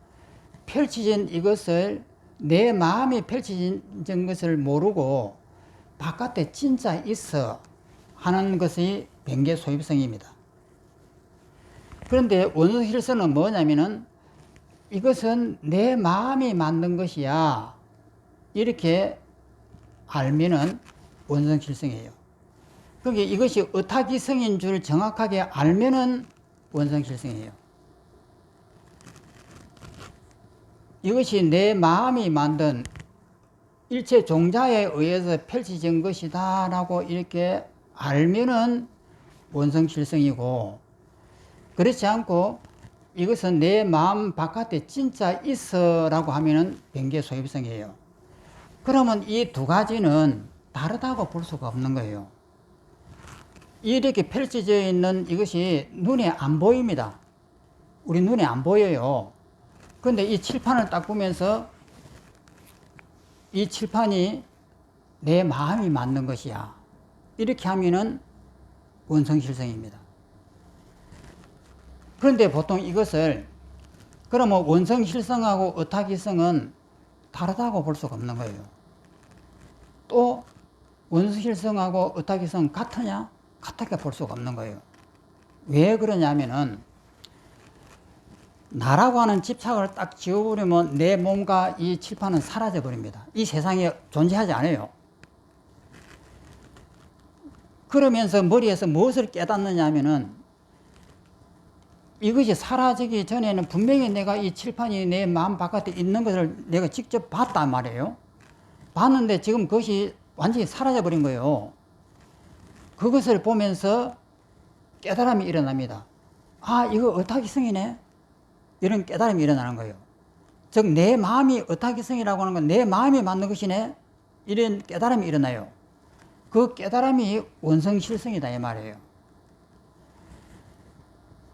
펼쳐진 이것을 내 마음이 펼쳐진 것을 모르고 바깥에 진짜 있어 하는 것이 변개 소입성입니다. 그런데 원성실성은 뭐냐면은 이것은 내 마음이 만든 것이야 이렇게 알면은 원성실성이에요. 그게 이것이 의탁이성인 줄 정확하게 알면은 원성실성이에요. 이것이 내 마음이 만든 일체 종자에 의해서 펼쳐진 것이다 라고 이렇게 알면은 원성실성이고, 그렇지 않고 이것은 내 마음 바깥에 진짜 있어 라고 하면은 변개 소입성이에요. 그러면 이 두 가지는 다르다고 볼 수가 없는 거예요. 이렇게 펼쳐져 있는 이것이 눈에 안 보입니다. 우리 눈에 안 보여요. 그런데 이 칠판을 딱 보면서 이 칠판이 내 마음이 만든 것이야 이렇게 하면은 원성실성입니다. 그런데 보통 이것을 그러면 원성실성하고 의탁이성은 다르다고 볼 수가 없는 거예요. 또 원성실성하고 의탁기성 같으냐? 같게 볼 수가 없는 거예요. 왜 그러냐면은 나라고 하는 집착을 딱 지워버리면 내 몸과 이 칠판은 사라져 버립니다. 이 세상에 존재하지 않아요. 그러면서 머리에서 무엇을 깨닫느냐 하면은 이것이 사라지기 전에는 분명히 내가 이 칠판이 내 마음 바깥에 있는 것을 내가 직접 봤단 말이에요. 봤는데 지금 그것이 완전히 사라져 버린 거예요. 그것을 보면서 깨달음이 일어납니다. 아, 이거 의탁기성이네. 이런 깨달음이 일어나는 거예요. 즉, 내 마음이 의탁기성이라고 하는 건 내 마음이 맞는 것이네. 이런 깨달음이 일어나요. 그 깨달음이 원성실성이다 이 말이에요.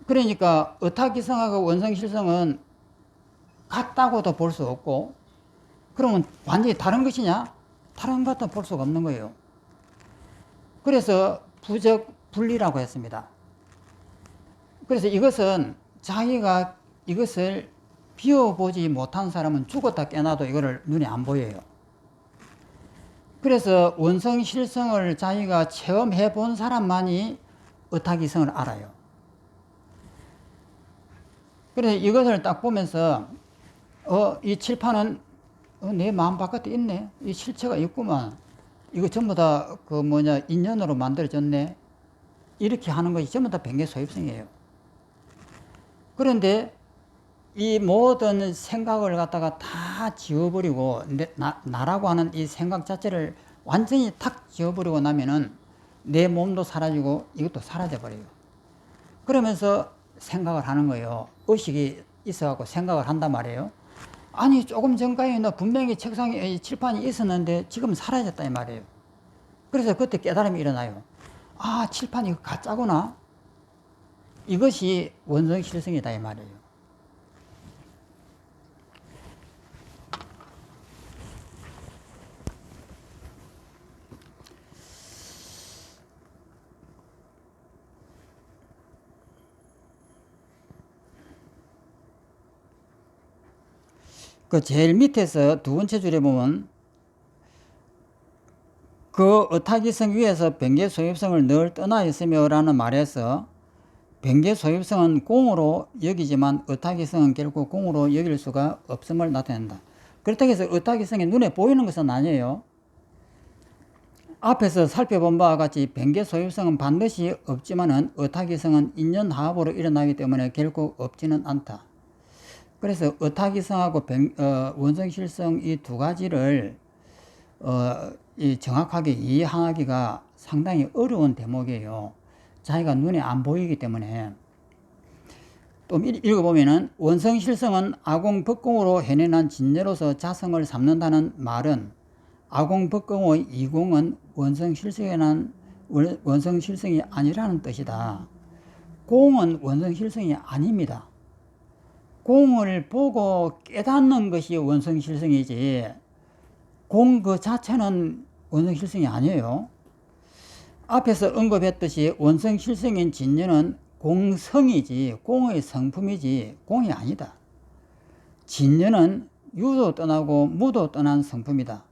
그러니까 의탁기성하고 원성실성은 같다고도 볼 수 없고, 그러면 완전히 다른 것이냐? 다른 것도 볼 수가 없는 거예요. 그래서 부적 분리라고 했습니다. 그래서 이것은 자기가 이것을 비워보지 못한 사람은 죽었다 깨나도 이거를 눈에 안 보여요. 그래서 원성실성을 자기가 체험해 본 사람만이 의탁기성을 알아요. 그래서 이것을 딱 보면서 이 칠판은 내 마음 바깥에 있네. 이 실체가 있구만. 이거 전부 다 인연으로 만들어졌네. 이렇게 하는 것이 전부 다 변개소입성이에요. 그런데 이 모든 생각을 갖다가 다 지워버리고 나라고 하는 이 생각 자체를 완전히 탁 지워버리고 나면은 내 몸도 사라지고 이것도 사라져버려요. 그러면서 생각을 하는 거예요. 의식이 있어갖고 생각을 한단 말이에요. 아니, 조금 전까지 너 분명히 책상에 칠판이 있었는데 지금 사라졌다 이 말이에요. 그래서 그때 깨달음이 일어나요. 아, 칠판이 가짜구나. 이것이 원성실성이다 이 말이에요. 그 제일 밑에서 두 번째 줄에 보면 그 의탁기성 위에서 변개소입성을 늘 떠나 있으며 라는 말에서 변개소입성은 공으로 여기지만 의탁기성은 결국 공으로 여길 수가 없음을 나타낸다. 그렇다고 해서 의탁기성이 눈에 보이는 것은 아니에요. 앞에서 살펴본 바와 같이 변개소입성은 반드시 없지만은 의탁기성은 인연화합으로 일어나기 때문에 결국 없지는 않다. 그래서 의탁기성하고 원성실성 이 두 가지를 정확하게 이해하기가 상당히 어려운 대목이에요. 자기가 눈에 안 보이기 때문에. 또 읽어보면은 원성실성은 아공법공으로 해내난 진여로서 자성을 삼는다는 말은 아공법공의 이공은 원성실성이 아니라는 뜻이다. 공은 원성실성이 아닙니다. 공을 보고 깨닫는 것이 원성실성이지 공 그 자체는 원성실성이 아니에요. 앞에서 언급했듯이 원성실성인 진여는 공성이지 공의 성품이지 공이 아니다. 진여는 유도 떠나고 무도 떠난 성품이다.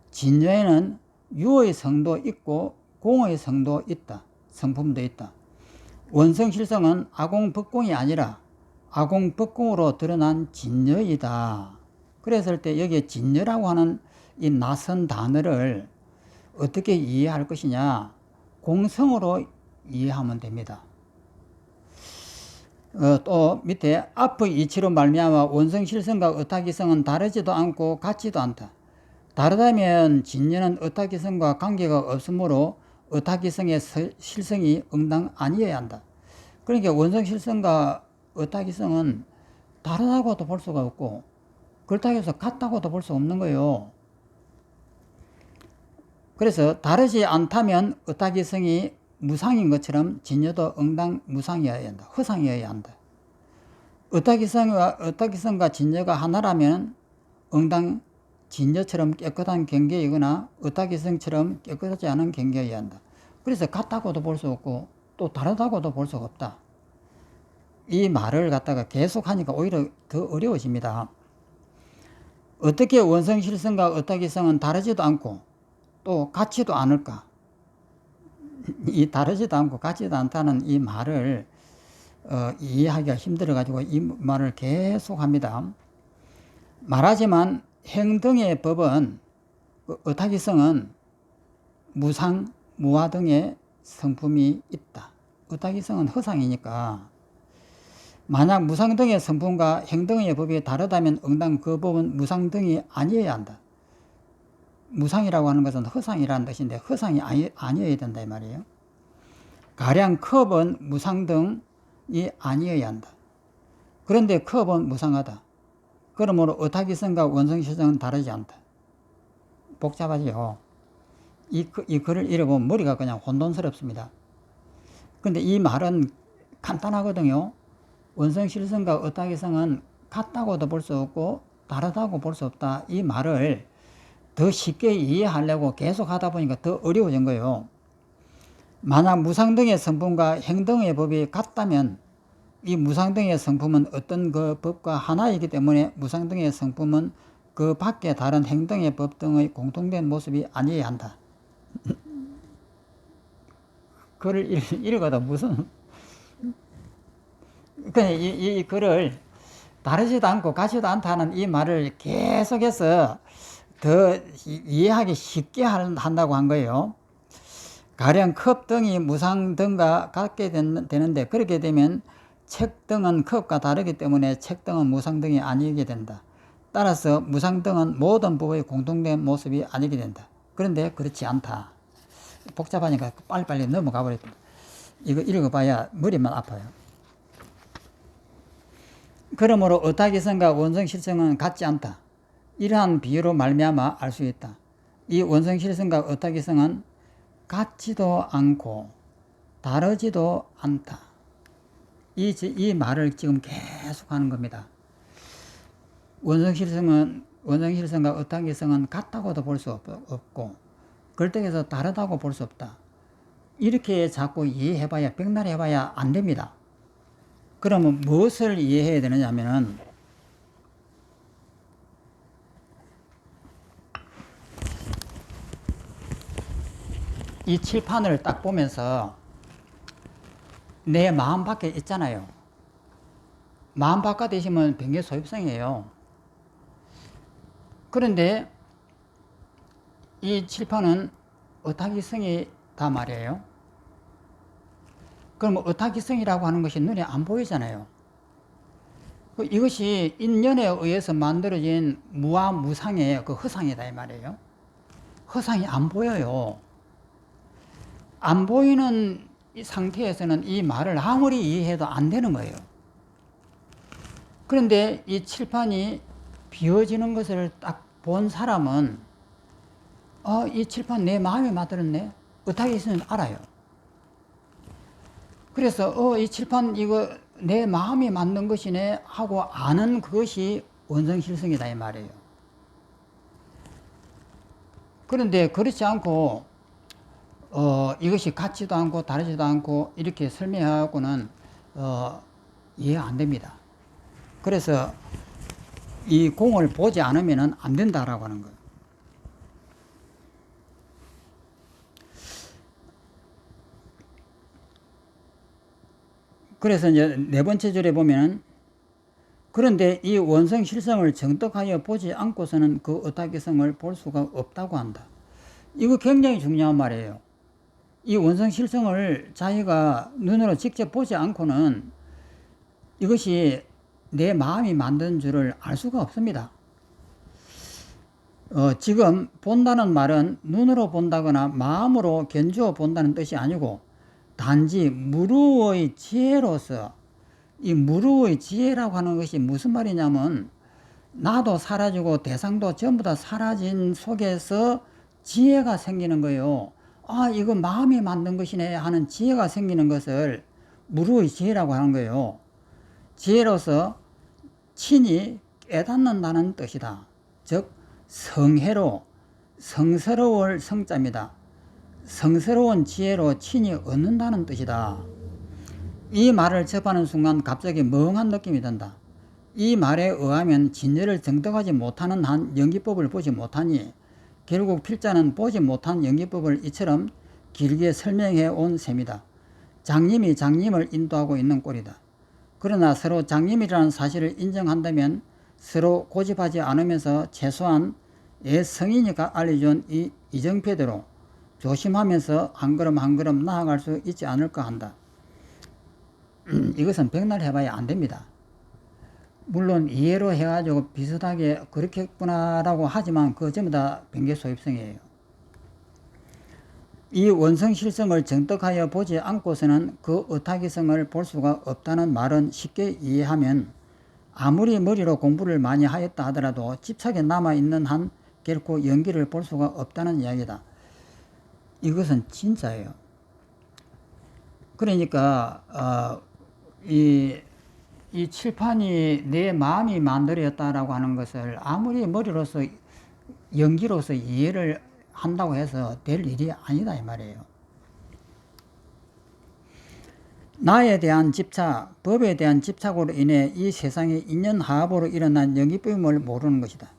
진여에는 유의 성도 있고 공의 성도 있다. 성품도 있다. 원성실성은 아공법공이 아니라 아공법공으로 드러난 진여이다. 그랬을 때 여기에 진여라고 하는 이 낯선 단어를 어떻게 이해할 것이냐? 공성으로 이해하면 됩니다. 또 밑에 앞의 이치로 말미암아 원성실성과 의탁기성은 다르지도 않고 같지도 않다. 다르다면 진여는 의탁기성과 관계가 없으므로 의탁기성의 실성이 응당 아니어야 한다. 그러니까 원성실성과 의탁기성은 다르다고도 볼 수가 없고 그렇다고 해서 같다고도 볼 수 없는 거예요. 그래서 다르지 않다면 의탁기성이 무상인 것처럼 진여도 응당 무상이어야 한다. 허상이어야 한다. 의탁기성과 진여가 하나라면 응당 진여처럼 깨끗한 경계이거나 의탁기성처럼 깨끗하지 않은 경계여야 한다. 그래서 같다고도 볼 수 없고 또 다르다고도 볼 수가 없다. 이 말을 갖다가 계속 하니까 오히려 더 어려워집니다. 어떻게 원성실성과 어타기성은 다르지도 않고 또 같지도 않을까? 이 다르지도 않고 같지도 않다는 이 말을 이해하기가 힘들어 가지고 이 말을 계속 합니다. 말하지만 행등의 법은 어타기성은 무상, 무화 등의 성품이 있다. 어타기성은 허상이니까 만약 무상 등의 성품과 행등의 법이 다르다면 응당 그 법은 무상 등이 아니어야 한다. 무상이라고 하는 것은 허상이라는 뜻인데 허상이 아니어야 된다 이 말이에요. 가령 컵은 무상 등이 아니어야 한다. 그런데 컵은 무상하다. 그러므로 어타기성과 원성실성은 다르지 않다. 복잡하지요. 이 글을 읽어보면 머리가 그냥 혼돈스럽습니다. 근데 이 말은 간단하거든요. 원성실성과 어타기성은 같다고도 볼 수 없고 다르다고 볼 수 없다. 이 말을 더 쉽게 이해하려고 계속 하다 보니까 더 어려워진 거예요. 만약 무상등의 성품과 행등의 법이 같다면 이 무상등의 성품은 어떤 그 법과 하나이기 때문에 무상등의 성품은 그 밖에 다른 행등의 법 등의 공통된 모습이 아니어야 한다. 글을 읽어도 무슨 그냥 이 글을 다르지도 않고 같지도 않다는 이 말을 계속해서 더 이해하기 쉽게 한다고 한 거예요. 가령 컵 등이 무상 등과 같게 되는데 그렇게 되면 책 등은 컵과 다르기 때문에 책 등은 무상 등이 아니게 된다. 따라서 무상 등은 모든 법의 공통된 모습이 아니게 된다. 그런데 그렇지 않다. 복잡하니까 빨리빨리 넘어가 버렸다. 이거 읽어봐야 머리만 아파요. 그러므로 어타기성과 원성실성은 같지 않다. 이러한 비유로 말미암아 알 수 있다. 이 원성실성과 어타기성은 같지도 않고 다르지도 않다. 이 말을 지금 계속 하는 겁니다. 원성실성과 어타기성은 같다고도 볼 수 없고 그렇다고 다르다고 볼 수 없다. 이렇게 자꾸 이해해봐야 백날 해봐야 안 됩니다. 그러면 무엇을 이해해야 되느냐 하면은 이 칠판을 딱 보면서 내 마음 밖에 있잖아요. 마음 바깥에 있으면 병의 소입성이에요. 그런데 이 칠판은 어타기성이다 말이에요. 그럼 어타기성이라고 하는 것이 눈에 안 보이잖아요. 이것이 인연에 의해서 만들어진 무와 무상의 그 허상이다 이 말이에요. 허상이 안 보여요. 안 보이는 이 상태에서는 이 말을 아무리 이해해도 안 되는 거예요. 그런데 이 칠판이 비워지는 것을 딱 본 사람은 이 칠판 내 마음에 맞들었네. 어타기성은 알아요. 그래서 이 칠판 이거 내 마음이 맞는 것이네 하고 아는 그것이 원성실성이다 이 말이에요. 그런데 그렇지 않고 이것이 같지도 않고 다르지도 않고 이렇게 설명하고는 이해가 안 됩니다. 그래서 이 공을 보지 않으면 안 된다라고 하는 거예요. 그래서 이제 네 번째 줄에 보면은 그런데 이 원성 실성을 정떡하여 보지 않고서는 그 어타기성을 볼 수가 없다고 한다. 이거 굉장히 중요한 말이에요. 이 원성 실성을 자기가 눈으로 직접 보지 않고는 이것이 내 마음이 만든 줄을 알 수가 없습니다. 지금 본다는 말은 눈으로 본다거나 마음으로 견주어 본다는 뜻이 아니고 단지 무루의 지혜로서 이 무루의 지혜라고 하는 것이 무슨 말이냐면 나도 사라지고 대상도 전부 다 사라진 속에서 지혜가 생기는 거예요. 이거 마음이 만든 것이네 하는 지혜가 생기는 것을 무루의 지혜라고 하는 거예요. 지혜로서 친히 깨닫는다는 뜻이다. 즉 성혜로 성스러울 성자입니다. 성스러운 지혜로 친히 얻는다는 뜻이다. 이 말을 접하는 순간 갑자기 멍한 느낌이 든다. 이 말에 의하면 진열을 정떡하지 못하는 한 연기법을 보지 못하니 결국 필자는 보지 못한 연기법을 이처럼 길게 설명해 온 셈이다. 장님이 장님을 인도하고 있는 꼴이다. 그러나 서로 장님이라는 사실을 인정한다면 서로 고집하지 않으면서 최소한 성인이 알려준 이 이정표대로 조심하면서 한 걸음 한 걸음 나아갈 수 있지 않을까 한다. 이것은 백날 해봐야 안 됩니다. 물론 이해로 해가지고 비슷하게 그렇겠구나라고 하지만 그거 전부 다 변개소입성이에요. 이 원성실성을 정떡하여 보지 않고서는 그 의타기성을 볼 수가 없다는 말은 쉽게 이해하면 아무리 머리로 공부를 많이 하였다 하더라도 집착에 남아있는 한 결코 연기를 볼 수가 없다는 이야기다. 이것은 진짜예요. 그러니까 이 칠판이 내 마음이 만들어졌다라고 하는 것을 아무리 머리로서 연기로서 이해를 한다고 해서 될 일이 아니다 이 말이에요. 나에 대한 집착, 법에 대한 집착으로 인해 이 세상의 인연화합으로 일어난 연기법임을 모르는 것이다.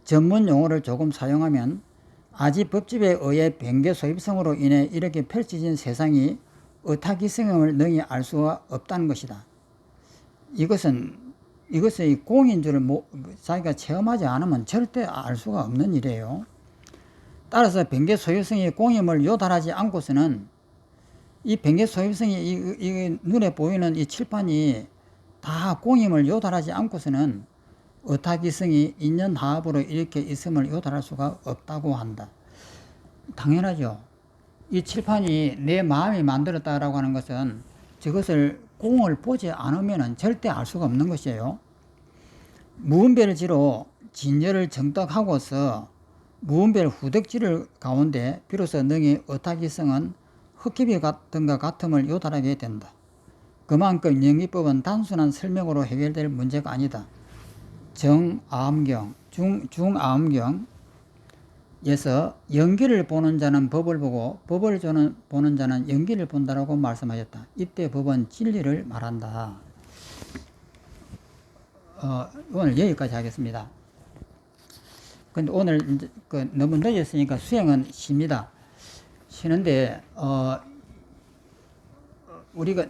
전문 용어를 조금 사용하면 아직 법집에 의해 변개소입성으로 인해 이렇게 펼쳐진 세상이 의타기성임을 능히 알 수가 없다는 것이다. 이것의 공인 줄을 자기가 체험하지 않으면 절대 알 수가 없는 일이에요. 따라서 변개소유성이 공임을 요달하지 않고서는 이 변개소유성이 이 눈에 보이는 이 칠판이 다 공임을 요달하지 않고서는 의타기성이 인연화합으로 이렇게 있음을 요달할 수가 없다고 한다. 당연하죠. 이 칠판이 내 마음이 만들었다라고 하는 것은 저것을 공을 보지 않으면 절대 알 수가 없는 것이에요. 무분별지로 진열을 정떡하고서 무분별 후덕지를 가운데 비로소 능히 의타기성은 흙기비 같은가 같음을 요달하게 된다. 그만큼 연기법은 단순한 설명으로 해결될 문제가 아니다. 정아음경, 중아음경에서 연기를 보는 자는 법을 보고 법을 보는 자는 연기를 본다라고 말씀하셨다. 이때 법은 진리를 말한다. 오늘 여기까지 하겠습니다. 근데 오늘 너무 늦었으니까 수행은 쉽니다. 쉬는데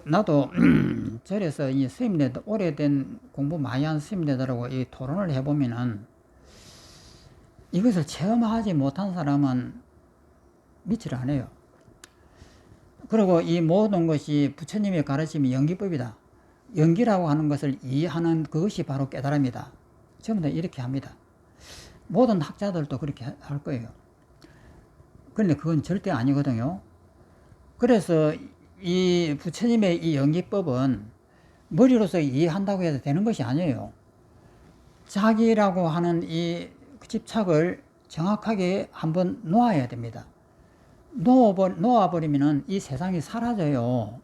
나도 절에서 이 스님들 오래된 공부 많이 한 스님들하고 이 토론을 해보면은 이것을 체험하지 못한 사람은 믿지를 않아요. 그리고 이 모든 것이 부처님의 가르침이 연기법이다. 연기라고 하는 것을 이해하는 그것이 바로 깨달음이다. 전부 다 이렇게 합니다. 모든 학자들도 그렇게 할 거예요. 그런데 그건 절대 아니거든요. 그래서 이 부처님의 이 연기법은 머리로서 이해한다고 해서 되는 것이 아니에요. 자기라고 하는 이 집착을 정확하게 한번 놓아야 됩니다. 놓아버리면 이 세상이 사라져요.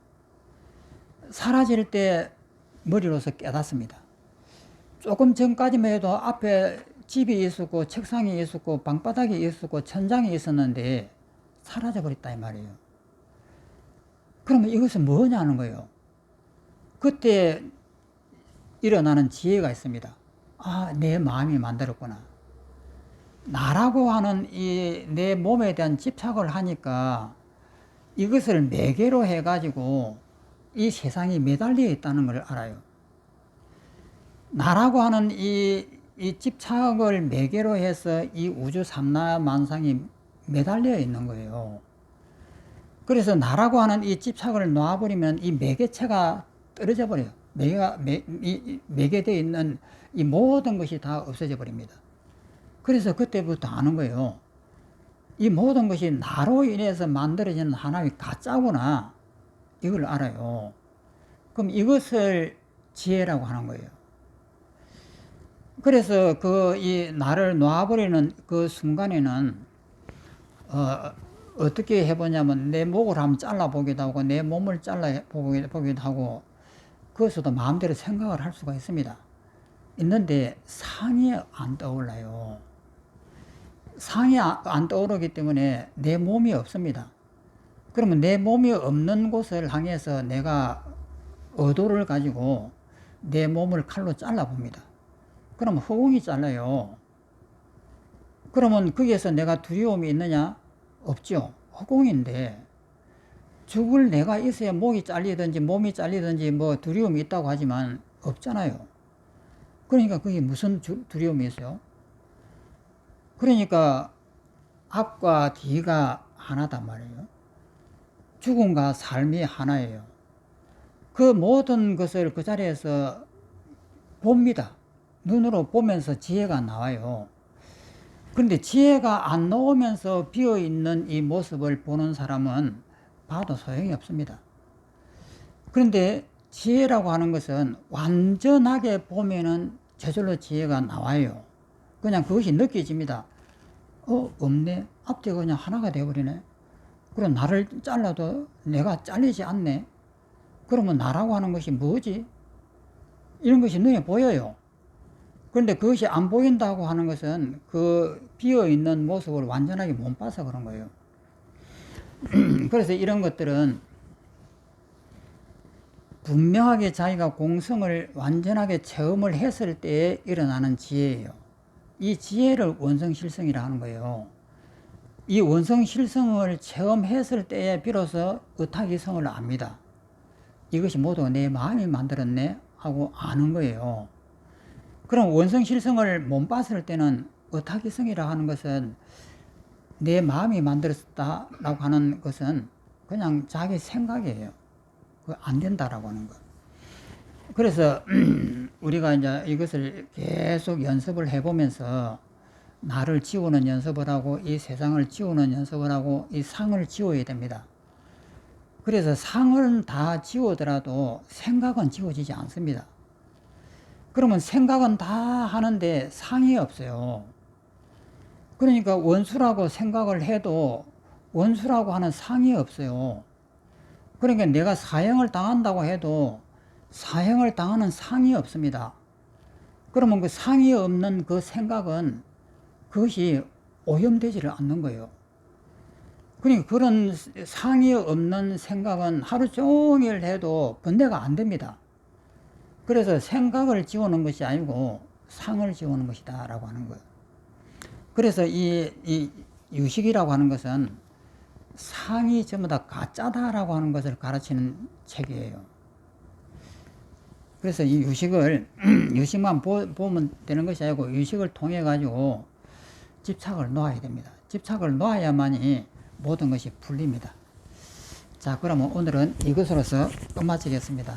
사라질 때 머리로서 깨닫습니다. 조금 전까지만 해도 앞에 집이 있었고 책상이 있었고 방바닥이 있었고 천장이 있었는데 사라져버렸다 이 말이에요. 그러면 이것은 뭐냐는 거예요. 그때 일어나는 지혜가 있습니다. 아, 내 마음이 만들었구나. 나라고 하는 이 내 몸에 대한 집착을 하니까 이것을 매개로 해가지고 이 세상이 매달려 있다는 걸 알아요. 나라고 하는 이 집착을 매개로 해서 이 우주 삼라만상이 매달려 있는 거예요. 그래서 나라고 하는 이 집착을 놔버리면 이 매개체가 떨어져 버려요. 매개되어 있는 이 모든 것이 다 없어져 버립니다. 그래서 그때부터 아는 거예요. 이 모든 것이 나로 인해서 만들어지는 하나의 가짜구나. 이걸 알아요. 그럼 이것을 지혜라고 하는 거예요. 그래서 이 나를 놔버리는 그 순간에는 어떻게 해보냐면 내 목을 한번 잘라보기도 하고 내 몸을 잘라보기도 하고 그것도 마음대로 생각을 할 수가 있습니다. 있는데 상이 안 떠올라요. 상이 안 떠오르기 때문에 내 몸이 없습니다. 그러면 내 몸이 없는 곳을 향해서 내가 의도를 가지고 내 몸을 칼로 잘라봅니다. 그러면 허공이 잘라요. 그러면 거기에서 내가 두려움이 있느냐? 없죠. 허공인데 죽을 내가 있어야 목이 잘리든지 몸이 잘리든지 뭐 두려움이 있다고 하지만 없잖아요. 그러니까 그게 무슨 두려움이 있어요? 그러니까 앞과 뒤가 하나단 말이에요. 죽음과 삶이 하나예요. 그 모든 것을 그 자리에서 봅니다. 눈으로 보면서 지혜가 나와요. 그런데 지혜가 안 나오면서 비어있는 이 모습을 보는 사람은 봐도 소용이 없습니다. 그런데 지혜라고 하는 것은 완전하게 보면은 저절로 지혜가 나와요. 그냥 그것이 느껴집니다. 없네? 앞뒤가 그냥 하나가 되어버리네? 그럼 나를 잘라도 내가 잘리지 않네? 그러면 나라고 하는 것이 뭐지? 이런 것이 눈에 보여요. 그런데 그것이 안 보인다고 하는 것은 그 비어있는 모습을 완전하게 못 봐서 그런 거예요. 그래서 이런 것들은 분명하게 자기가 공성을 완전하게 체험을 했을 때에 일어나는 지혜예요. 이 지혜를 원성실성이라 하는 거예요. 이 원성실성을 체험했을 때에 비로소 의탁이성을 압니다. 이것이 모두 내 마음이 만들었네 하고 아는 거예요. 그럼 원성실성을 못 봤을 때는 의탁이성이라 하는 것은 내 마음이 만들었다라고 하는 것은 그냥 자기 생각이에요. 안 된다라고 하는 거. 그래서 우리가 이제 이것을 계속 연습을 해보면서 나를 지우는 연습을 하고 이 세상을 지우는 연습을 하고 이 상을 지워야 됩니다. 그래서 상은 다 지우더라도 생각은 지워지지 않습니다. 그러면 생각은 다 하는데 상이 없어요. 그러니까 원수라고 생각을 해도 원수라고 하는 상이 없어요. 그러니까 내가 사형을 당한다고 해도 사형을 당하는 상이 없습니다. 그러면 그 상이 없는 그 생각은 그것이 오염되지를 않는 거예요. 그러니까 그런 상이 없는 생각은 하루 종일 해도 번뇌가 안 됩니다. 그래서 생각을 지우는 것이 아니고 상을 지우는 것이다 라고 하는 거예요. 그래서 이 유식이라고 하는 것은 상이 전부 다 가짜다라고 하는 것을 가르치는 책이에요. 그래서 이 유식을 유식만 보면 되는 것이 아니고 유식을 통해 가지고 집착을 놓아야 됩니다. 집착을 놓아야만이 모든 것이 풀립니다. 자, 그러면 오늘은 이것으로서 끝마치겠습니다.